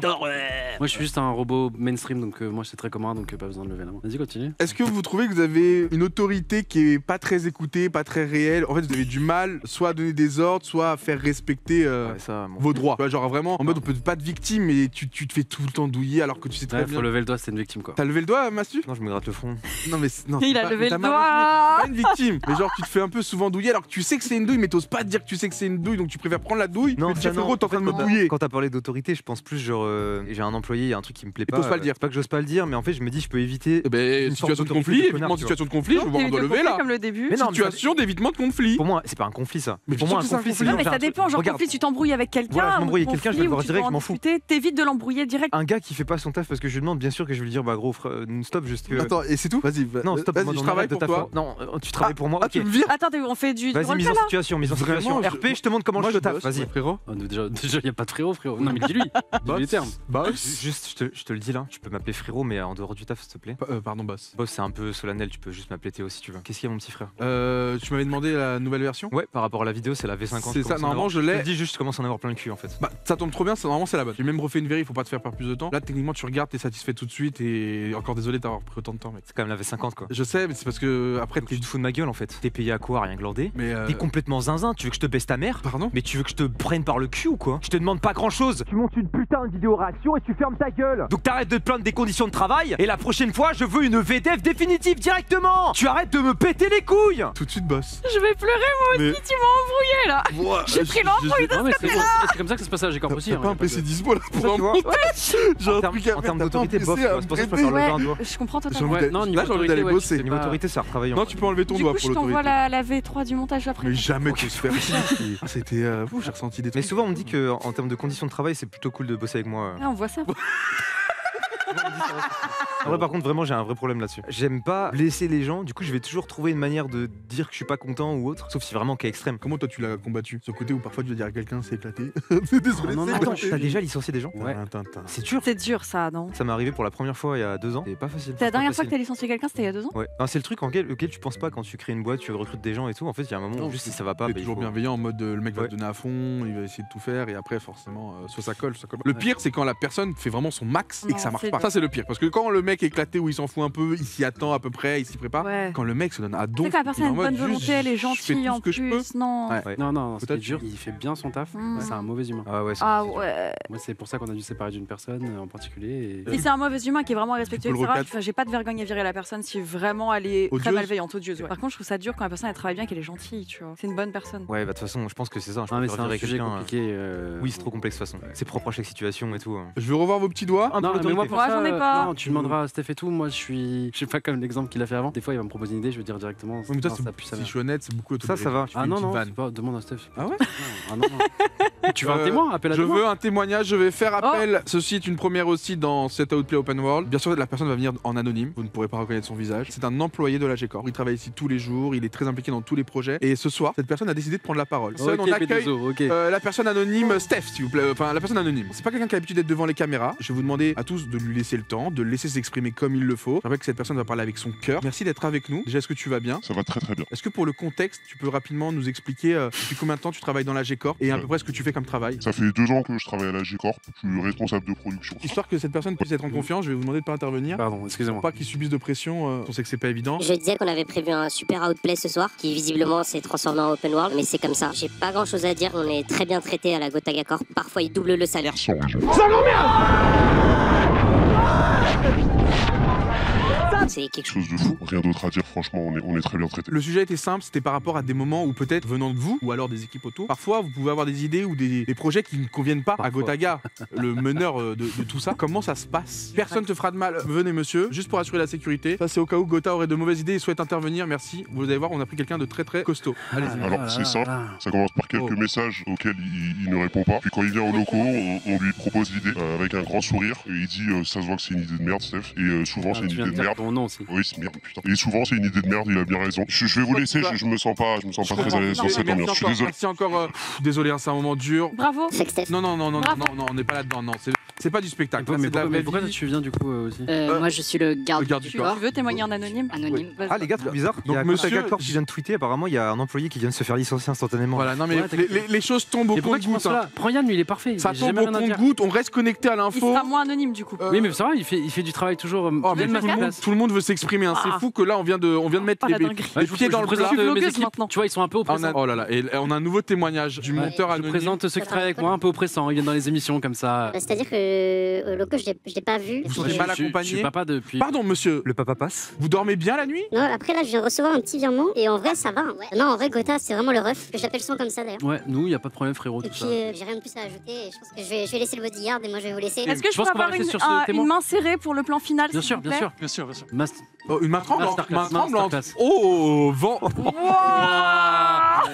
Moi, je suis juste un robot mainstream, donc moi, c'est très commun, donc pas besoin de lever la main. Vas-y, continue. Est-ce que vous trouvez que vous avez une autorité qui est pas très écoutée, pas très réelle? En fait, vous avez du mal soit à donner des ordres, soit à faire respecter ouais, ça, bon. vos droits. Tu vois, genre vraiment, en mode on peut pas être victime, mais tu te fais tout le temps douiller alors que tu sais très Ouais, bien. faut lever le doigt, c'est une victime, quoi. T'as levé le doigt, Mastu? Non je me gratte le front. Non, mais non. Il c'est a pas- levé t'as le mal doigt. résumé. Pas une victime, mais genre tu te fais un peu souvent douiller alors que tu sais que c'est une douille, mais t'oses pas te dire que tu sais que c'est une douille, donc tu préfères prendre la douille. Non, que de dire ça, non. frérot, t'es en train de me Quand t'as- douiller. Quand t'as parlé d'autorité, je pense plus genre j'ai un employé, il y a un truc qui me plaît pas. t'oses pas le dire. C'est pas que j'ose pas le dire, mais en fait je me dis je peux éviter. Eh ben, Une situation sorte de d'autorité conflit, de évitement connard, de tu situation de conflit, je vois on doit lever là. Comme le début. Mais non, mais Situation d'évitement de conflit. Pour moi, c'est pas un conflit ça. Mais pour bien moi, un sûr que conflit, c'est un Non, genre, mais j'ai ça un truc- dépend. Genre, Regarde, conflit, tu t'embrouilles avec quelqu'un. Voilà, je ou m'embrouille avec quelqu'un, je vais le voir conflit où tu direct, dois je m'en en fous. discuter, t'évites de l'embrouiller direct. un gars qui fait pas son taf parce que je lui demande, bien sûr que je vais lui dire bah gros frère, stop juste que. Attends, et c'est tout? Vas-y, Non, stop, vas-y, moi, je on travaille arrête de pour ta toi. foi. Non, tu travailles pour moi. Ah, Ok. tu me vires? Attends, on fait du Vas-y, mise roleplay en là. situation, mise en situation. Vraiment, RP, je te montre comment Moi, je te tape. bosse, Vas-y. ouais, frérot. Oh, déjà, y a pas de frérot. Non, mais dis-lui. Dis-lui les termes. Boss. Juste, je te le dis là, tu peux m'appeler frérot, mais en dehors du taf, s'il te plaît. Pardon, boss. Boss, c'est un peu solennel, tu peux juste m'appeler Théo si tu veux. Qu'est-ce qu'il y a, mon petit frère? Tu m'avais demandé la nouvelle version? Ouais, par rapport à la vidéo, c'est la V50. C'est ça, normalement, je Je l'ai. te dis juste, je commence à en avoir plein le cul en fait. Bah, ça tombe trop bien, normalement c'est la bonne. J'ai même refait une vérif, faut pas te faire perdre plus de temps. Là, techniquement, tu regardes, t'es satisfait tout de suite et encore désolé d'avoir pris autant de temps, mec. C'est quand même la V50 quoi. Je sais, mais c'est parce que après, Tu te fous de ma gueule en fait. T'es payé à quoi, rien glandé? Mais T'es complètement zinzin, tu veux que je te baisse ta mère? Pardon? Mais tu veux que je te prenne par le cul ou quoi? Je te demande pas grand chose. Tu montes une putain de vidéo réaction et tu fermes ta gueule. Donc t'arrêtes de te plaindre des conditions de travail et la prochaine fois je veux une VDF définitive directement. Tu arrêtes de me péter les couilles. Tout de suite, boss. Je vais pleurer moi Mais- aussi, tu m'as embrouillé là. J'ai pris l'embrouille. Non, mais c'est comme ça que ça se passe à la G-Corp aussi. T'as hein, pas y a un pas de- PC dispo là Ça, pour tu vois. J'ai un En termes truc à faire, t'as pas un d'autorité, bof, PC à c'est pour ça que je prêter. préfère lever un doigt. Je comprends J'ai totalement. envie d'aller- non, niveau Là, j'ai envie d'aller autorité, ouais, bosser. tu Niveau pas- autorité, ça a retravaillé. Non, tu peux enlever ton Du doigt coup, pour je t'envoie l'autorité. la V3 du montage après. Mais jamais tu se faire chier. Ah, c'était. J'ai ressenti des Mais trucs. souvent on me dit que en termes de conditions de travail, c'est plutôt cool de bosser avec moi. Ah, on voit ça. En vrai, par contre, vraiment, j'ai un vrai problème là-dessus. J'aime pas blesser les gens, du coup, je vais toujours trouver une manière de dire que je suis pas content ou autre, sauf si vraiment cas extrême. Comment toi tu l'as combattu? Ce côté où parfois tu vas dire à quelqu'un c'est éclaté. Désolé, Non, non, c'est non, Attends, éclaté. t'as déjà licencié des gens? Ouais. C'est dur. C'est dur ça, non? Ça m'est arrivé pour la première fois il y a 2 ans. C'est pas facile. C'est la dernière fois que Pas t'as licencié quelqu'un, c'était il y a 2 ans? facile. Ouais. Non, c'est le truc auquel tu penses pas quand tu crées une boîte, tu recrutes des gens et tout. En fait, il y a un moment où juste si ça va pas, T'es bah, il toujours faut- bienveillant en mode le mec va Ouais. se donner à fond, il va essayer de tout faire et après forcément soit ça colle, soit ça colle pas. Le pire c'est quand la personne fait vraiment son max et que Non, ça marche c'est pas. dur. Ça c'est le pire parce que quand le mec est éclaté ou il s'en fout un peu, il s'y attend à peu près, il s'y prépare. Ouais. Quand le mec se donne à Tu don, sais que la personne a il est une en bonne mode, volonté, juste, elle est je fais gentille tout en ce que je peux. plus. Non. Ouais. Ouais. Non, ce qui est Peut-être dur, il fait bien son taf. Mm. C'est un mauvais humain. Ah ouais, Ah ouais. Moi, c'est pour ça qu'on a dû se séparer d'une personne en particulier. Si c'est un mauvais humain qui est vraiment respectueux, Tu peux le etc., recadrer. enfin, j'ai pas de vergogne à virer la personne si vraiment elle est Odieuse. très malveillante, odieuse. Ouais. Par contre, je trouve ça dur quand la personne elle travaille bien, qu'elle est gentille, tu vois. C'est une bonne personne. Ouais, bah de toute façon, je pense que c'est ça. Je Ah, mais préfère c'est un virer sujet quelqu'un, compliqué. Oui, c'est trop complexe de toute façon. C'est propre à chaque situation et tout. Je veux revoir vos petits doigts. Un peu Non, mais moi d'autorité. pour Moi, ça, j'en ai pas. non, tu demanderas à Steph et tout. Moi, je suis pas comme l'exemple qu'il a fait avant. Des fois, il va me proposer une idée, je vais dire directement. Ouais, mais toi, non, ça pue, ça si va. je suis honnête, c'est beaucoup Ça va. Tu fais Ah une non, petite non, vanne. c'est pas. Demande à Steph. Ah ouais Ah non, non. Tu veux un témoin? Appelle à Je témoin. veux un témoignage, je vais faire appel. Ceci est une première aussi dans cet Outplay Open World. Bien sûr, la personne va venir en anonyme, vous ne pourrez pas reconnaître son visage. C'est un employé de la G-Corp. Il travaille ici tous les jours, il est très impliqué dans tous les projets. Et ce soir, cette personne a décidé de prendre la parole. Seul, Ok, on accueille P2O, ok. la personne anonyme, Steph, s'il vous plaît. Enfin, la personne anonyme. C'est pas quelqu'un qui a l'habitude d'être devant les caméras. Je vais vous demander à tous de lui laisser le temps, de le laisser s'exprimer comme il le faut. Je rappelle que cette personne va parler avec son cœur. Merci d'être avec nous. Déjà, est-ce que tu vas bien? Ça va très très bien. Est-ce que pour le contexte, tu peux rapidement nous expliquer depuis combien de temps tu travailles dans la G-Corp et à peu près ce que tu fais comme travail? Ça fait 2 ans que je travaille à la G-Corp, je suis responsable de production. Histoire que cette personne puisse être en confiance, je vais vous demander de pas intervenir. Pardon, Pour excusez-moi. pas qu'ils subissent de pression, on sait que c'est pas évident. Je disais qu'on avait prévu un super outplay ce soir, qui visiblement s'est transformé en open world, mais c'est comme ça. J'ai pas grand chose à dire, on est très bien traité à la Gotaga Corp. Parfois ils doublent le salaire. Sans raison. C'est quelque chose. Chose de fou, rien d'autre à dire, franchement, on est très bien traité. Le sujet était simple, c'était par rapport à des moments où peut-être venant de vous ou alors des équipes autour, parfois vous pouvez avoir des idées ou des projets qui ne conviennent pas à Parfois. Gotaga, le meneur de tout ça. Comment ça se passe? Personne te fera de mal. Venez monsieur, juste pour assurer la sécurité. Ça c'est au cas où Gotha aurait de mauvaises idées et souhaite intervenir. Merci. Vous allez voir, on a pris quelqu'un de très très costaud. Allez-y. Alors, c'est simple. Ça commence par quelques messages auxquels il ne répond pas. Puis quand il vient au locaux, on lui propose l'idée avec un grand sourire. Et il dit ça se voit que c'est une idée de merde, Steph. Et souvent c'est une Tu viens idée de de dire merde. ton nom aussi. Oui, c'est merde, putain. Et souvent c'est une idée de merde, il a bien raison. Je vais vous laisser, je me sens pas très à l'aise dans cette ambiance. Je suis désolé. Merci encore. Désolé, hein, c'est un moment dur. Bravo. C'est que Steph. Non, Bravo. non, on n'est pas là-dedans. Non, c'est pas du spectacle. Là, Mais c'est de la pourquoi, vraie pourquoi vie. tu viens du coup aussi Moi, je suis le garde, Le garde du du corps. Tu veux témoigner en anonyme? Anonyme. Vas-y. Ah les gars, c'est bizarre. Donc, Il y a monsieur- Gotaga Corp qui vient de tweeter. Apparemment, il y a un employé qui vient de se faire licencier instantanément. Voilà, non mais Ouais, t'inquiète. les choses tombent au Et pourquoi tu compte-gouttes. penses hein. là? Prends Yann, lui, il est parfait. Ça J'ai tombe jamais au rien à dire. compte-gouttes, on reste connecté à Il l'info. sera moins anonyme du coup. Oui, mais ça va, il fait du travail toujours. Oh, mais même tout le, monde, masterclass. tout le monde veut s'exprimer, hein. C'est Ah. fou que là on vient de mettre Oh, la les dinguerie. les pieds dans le plat. présente Je suis mes bloqueuse équipes. maintenant. Tu vois, ils sont un peu Ah, on a- oppressants. oh là là, et on a un nouveau témoignage du monteur Je anonyme. présente ceux qui travaillent avec moi un peu oppressants. Ils viennent dans les émissions comme ça. C'est-à-dire que au loco, je l'ai pas vu. Vous Moi, sentez je mal suis- Je accompagné. suis papa depuis. Pardon monsieur, Le papa passe. vous dormez bien la nuit? Non, après là, je viens de recevoir un petit virement et en vrai, ça va. Non, en vrai, Gotha, c'est vraiment le ref. Que j'appelle souvent comme ça d'ailleurs. Ouais, nous, il y a pas de problème, frérot. Et Tout puis, ça. j'ai rien de plus à ajouter. Et je pense que je vais laisser le bodyguard et moi, je vais vous laisser. Est-ce que Je je pense peux qu'on va avoir rester sur ce témoin. une main serrée pour le plan final? Bien s'il sûr, vous bien plaît sûr. Bien sûr, bien sûr. Oh, une main tremblante, Masterclass, main tremblante. masterclass. Oh, vent.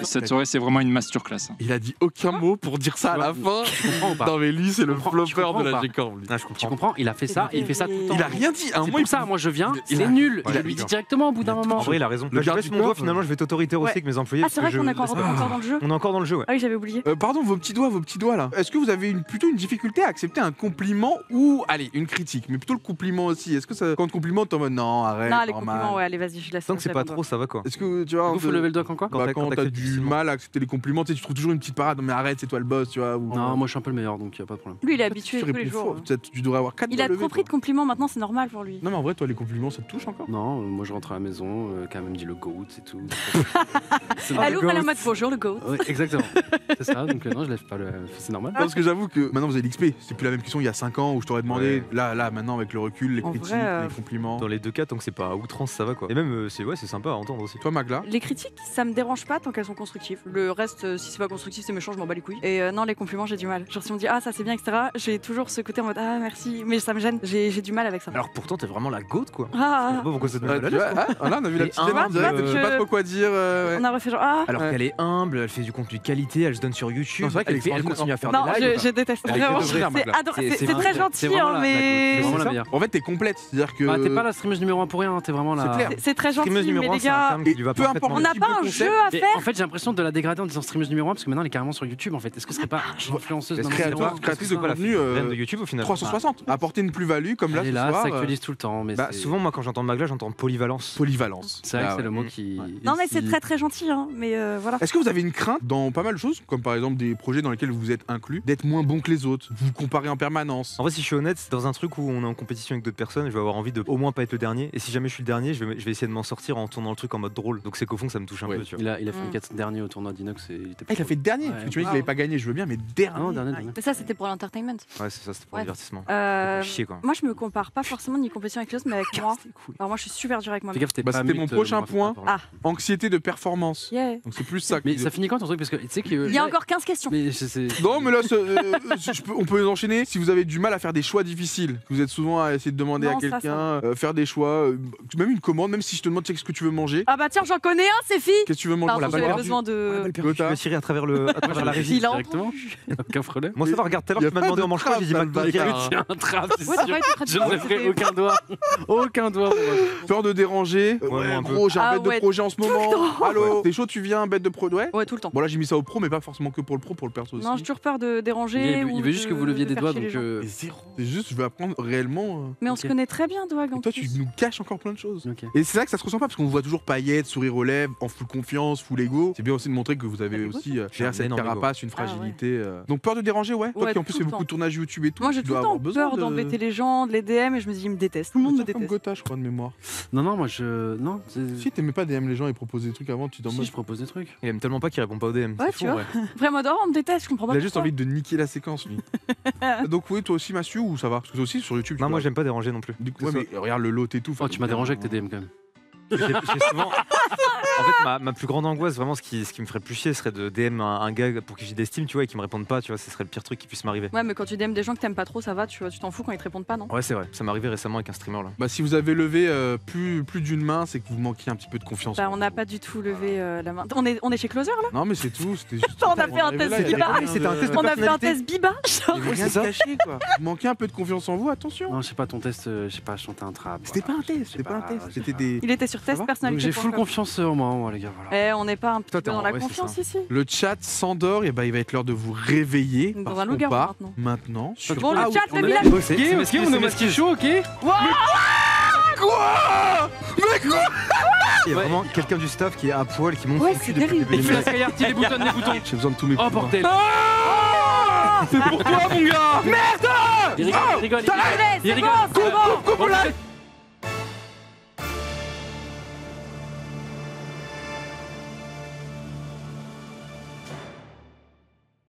Cette soirée, c'est vraiment une masterclass. Il a dit aucun mot pour dire ça à la fin. Tu comprends ou pas? Non mais lui c'est le Tu comprends- tu flopper comprends de ou la pas G-Corp. lui. Ah, je Tu comprends. comprends? Il a fait ça et il fait ça tout le temps. Il a rien dit. C'est pour ça, moi je viens, il c'est a- nul. il Je a- lui dis directement au bout d'un moment. En vrai, il a raison. Le Là, je garde baisse du mon doigt, corps, finalement, je vais t'autoriter aussi Ouais. avec mes employés. Ah, c'est vrai parce que qu'on est je laisse encore pas. dans le jeu. On est encore dans le jeu, ouais. Ah oui, j'avais oublié. Pardon, vos petits doigts là. Est-ce que vous avez plutôt une difficulté à accepter un compliment ou, allez, une critique, mais plutôt le compliment aussi? Est-ce que ça, quand on te complimente, t'es en mode non, arrête, Non, les normal. compliments, ouais, allez, vas-y, je laisse. Tant que c'est je pas laisse trop, ça va quoi. Est-ce que tu vois, Il faut lever le doigt quand quoi? bah, Quand quand t'as t'acceptes du difficilement. mal à accepter les compliments, tu sais, tu trouves toujours une petite parade. Non mais arrête, c'est toi le boss, tu vois. Ou... Non, moi je suis un peu le meilleur donc y a pas de problème. Lui, il est Tu habitué tous les réponds jours. fort. Peut-être tu devrais avoir 4 Il a trop pris de compliments maintenant, c'est normal pour lui. Non mais en vrai, toi les compliments, ça te touche encore? Non, moi je rentre à la maison, quand même dit le goat et tout. C'est Elle ouvre, elle est en goat. mode bonjour, le goat. Ouais, exactement. C'est ça, donc non, je lève pas le. C'est normal. Parce que j'avoue que maintenant vous avez l'XP, c'est plus la même question il y a 5 ans où je t'aurais demandé, là, maintenant avec le recul, les En critiques, vrai, les compliments. Dans les deux cas, tant que c'est pas à outrance, ça va quoi. Et même, c'est sympa à entendre aussi. Toi, Magla? Les critiques, ça me dérange pas tant qu'elles sont constructives. Le reste, si c'est pas constructif, c'est méchant, je m'en bats les couilles. Et non, les compliments, j'ai du mal. Genre si on me dit ah ça c'est bien, etc. J'ai toujours ce côté en mode ah merci, mais ça me gêne. J'ai du mal avec ça. Alors pourtant, t'es vraiment la goat quoi. Ah, Je sais pas pourquoi ça te met Ouais, mal à tu l'aise, vois, quoi. là, on a vu la Et petite démarche, humble, je sais pas trop quoi dire. Ouais. on a refait genre ah. Alors Ouais. qu'elle est humble, elle fait du contenu de qualité, elle se donne sur YouTube. Non, c'est vrai qu'elle est elle continue à faire Non, des lives. je déteste. Elle est Vraiment, que de rire, c'est Magla. adorable. C'est C'est vraiment- très c'est gentil, vraiment hein, la- mais c'est vraiment la ça. meilleure. En fait, t'es complète. C'est-à-dire que. Ah, t'es pas la streameuse numéro 1 pour rien, t'es vraiment la. C'est clair. c'est très gentil, Streameuse mais numéro 1, les c'est un gars, terme qui lui va peu parfaitement. importe. on n'a petit pas peu un concept. jeu à Et faire. en fait, j'ai l'impression de la dégrader en disant streameuse numéro 1 parce que maintenant elle est carrément sur YouTube en fait. Est-ce que ce serait pas influenceuse Est-ce d'un créateur, numéro un? créatrice de Voilà, contenu reine de YouTube au final. 360. Apporter une plus-value comme là Elle est ce là, soir. s'actualise tout le temps. Mais Bah, c'est- souvent, moi, quand j'entends Magla, j'entends polyvalence. Polyvalence. c'est vrai que Ah c'est le ouais. mot qui. Ouais. Non, mais c'est Ici. très très gentil, hein, mais voilà. Est-ce que vous avez une crainte dans pas mal de choses, comme par exemple des projets dans lesquels vous êtes inclus, d'être moins bon que les autres, vous comparez en permanence? En vrai, si je suis honnête, dans un truc où on est en compétition avec d'autres personnes, je vais avoir envie de au moins pas être le dernier. Et si jamais je suis le dernier, je vais essayer de m'en sortir en tournant le truc en mode drôle. Donc c'est qu'au fond, ça me touche un Ouais. peu, tu vois. Il a fait Mm. une 4 dernier au tournoi d'Inox et il était Ah, il a fait dernier. Ouais. Parce que tu m'as dit qu'il avait pas gagné, je veux bien, mais dernier. Ah non, dernier. Mais ça, c'était pour l'entertainment. Ouais, c'est ça, c'était pour Ouais. le divertissement. Euh, Chier quoi. Moi, je me compare pas forcément ni compétition avec les autres, mais avec moi. C'était cool. Alors moi, je suis super dur avec Fais moi-même. gaffe, t'es Bah, pas c'était mute, mon prochain Laura, point. pardon. Ah. Anxiété de performance. Yeah. Donc c'est plus ça. Mais que- ça finit quand ton truc parce que tu sais que. Il y a encore 15 questions. Mais c'est. Non, mais là, on peut les enchaîner. Si vous avez du mal à faire des choix difficiles, que vous êtes souvent à essayer de demander Non, à ça, quelqu'un, ça. faire des choix, même une commande, même si je te demande qu'est-ce que tu veux manger, Ah bah tiens, j'en connais un, c'est Fi. qu'est-ce que tu veux manger Pardon, pour la j'avais balle besoin de. Tu Gotha. vas tirer à travers la régie. Il a directement. entendu. Aucun problème. Moi, ça va, regarde, tout à l'heure, Y a tu m'as pas demandé de en mange quoi, j'ai dit trappe, McDo Alba. direct. Il y a un trap, c'est Ouais, t'as sûr. pas été très Je dur, ne ferai c'était- aucun doigt. Aucun doigt pour moi. Peur de déranger. Ouais, moi, un peu. Gros, j'ai un Ah bête de ouais, projet en ce moment. temps. Allô, t'es chaud, tu viens, bête de projet? Ouais. Ouais, tout le temps. Bon, là, j'ai mis ça au pro, mais pas forcément que pour le pro, pour le perso aussi. Non, j'ai toujours peur de déranger. Il ou veut juste de- que vous leviez de des faire doigts chier les donc. gens. Et zéro. C'est juste, je veux apprendre réellement. Mais on Ok. se connaît très bien, Doig. en Et toi, tu plus. nous caches encore plein de choses. Ok. Et c'est là que ça se ressent pas, parce qu'on vous voit toujours paillettes, sourire aux lèvres, en full confiance, full ego. C'est bien aussi de montrer que vous avez Bah, l'ego, aussi derrière un cette énorme carapace une Ah, ouais. fragilité. Donc peur de déranger, ouais. Toi Ouais, qui en plus tout fais le beaucoup temps. de tournages YouTube et tout. Moi, j'ai tu tout le dois temps avoir besoin peur d'embêter les gens, de les DM, et je me dis, ils me détestent. Tout le monde me Tiens, comme déteste. Gotha, je crois, de mémoire. Non, moi je. Non, Si t'aimais pas DM les gens et proposer des trucs avant, tu t'en si mode. je propose des trucs. Il aime tellement pas qu'il répond pas au DM. Ouais, c'est tu fou, vois. ouais. Vraiment, on me déteste, je comprends pas. Il a juste pourquoi. envie de niquer la séquence, lui. Donc, oui, toi aussi, Mathieu, ou ça va? Parce que toi aussi, sur YouTube, tu Non, moi, dois- j'aime pas déranger non plus. Du coup, Que ouais, ce mais regarde le lot et tout. Oh, tu m'as dérangé avec tes DM quand même. J'ai souvent. En fait, ma plus grande angoisse, vraiment, ce qui me ferait plus chier, serait de DM un gars pour qui j'ai d'estime, tu vois, et qui me répondent pas, tu vois, ce serait le pire truc qui puisse m'arriver. Ouais, mais quand tu DM des gens que t'aimes pas trop, ça va, tu t'en fous quand ils te répondent pas, non? Ouais, c'est vrai, ça m'est arrivé récemment avec un streamer là. Bah, si vous avez levé plus d'une main, c'est que vous manquiez un petit peu de confiance. Bah, on n'a pas du tout levé la main. On est chez Closer là? Non, mais c'est tout. C'était juste. On a fait un arrivait test là, il y avait Biba. rien C'était un de- test de On a fait un personnalité. test Biba. Il y avait rien de caché, quoi. Vous manquez un peu de confiance en vous, attention. Non, je sais pas, ton test, je sais pas, je chantais un trap. C'était pas voilà, un je test, sais c'était pas un test. je sais C'était pas. des. Il était sur Ça test va personnalité. Donc j'ai full confiance en moi, les gars, voilà. On n'est pas un petit peu Totalement, dans la ouais, c'est confiance ça. ici. Le chat s'endort, et bah il va être l'heure de vous réveiller. Dans parce un qu'on loup-garou part maintenant. maintenant sur. Bon, le Ah, chat, on le a- village. Bossé, c'est mesquin ou non mesquin chaud, ok? Quoi? Mais quoi? Il y a vraiment quelqu'un du staff qui est à poil, qui monte Ouais, son cul c'est depuis le terrible. début Il de fait la l'émission. Skyart, il déboutonne les boutons. J'ai besoin de tous mes Oh pouvoirs. bordel! C'est pour toi, mon gars! Il rigole, il rigole, il rigole. Allez, Il c'est rigole. bon, c'est bon. Coupe la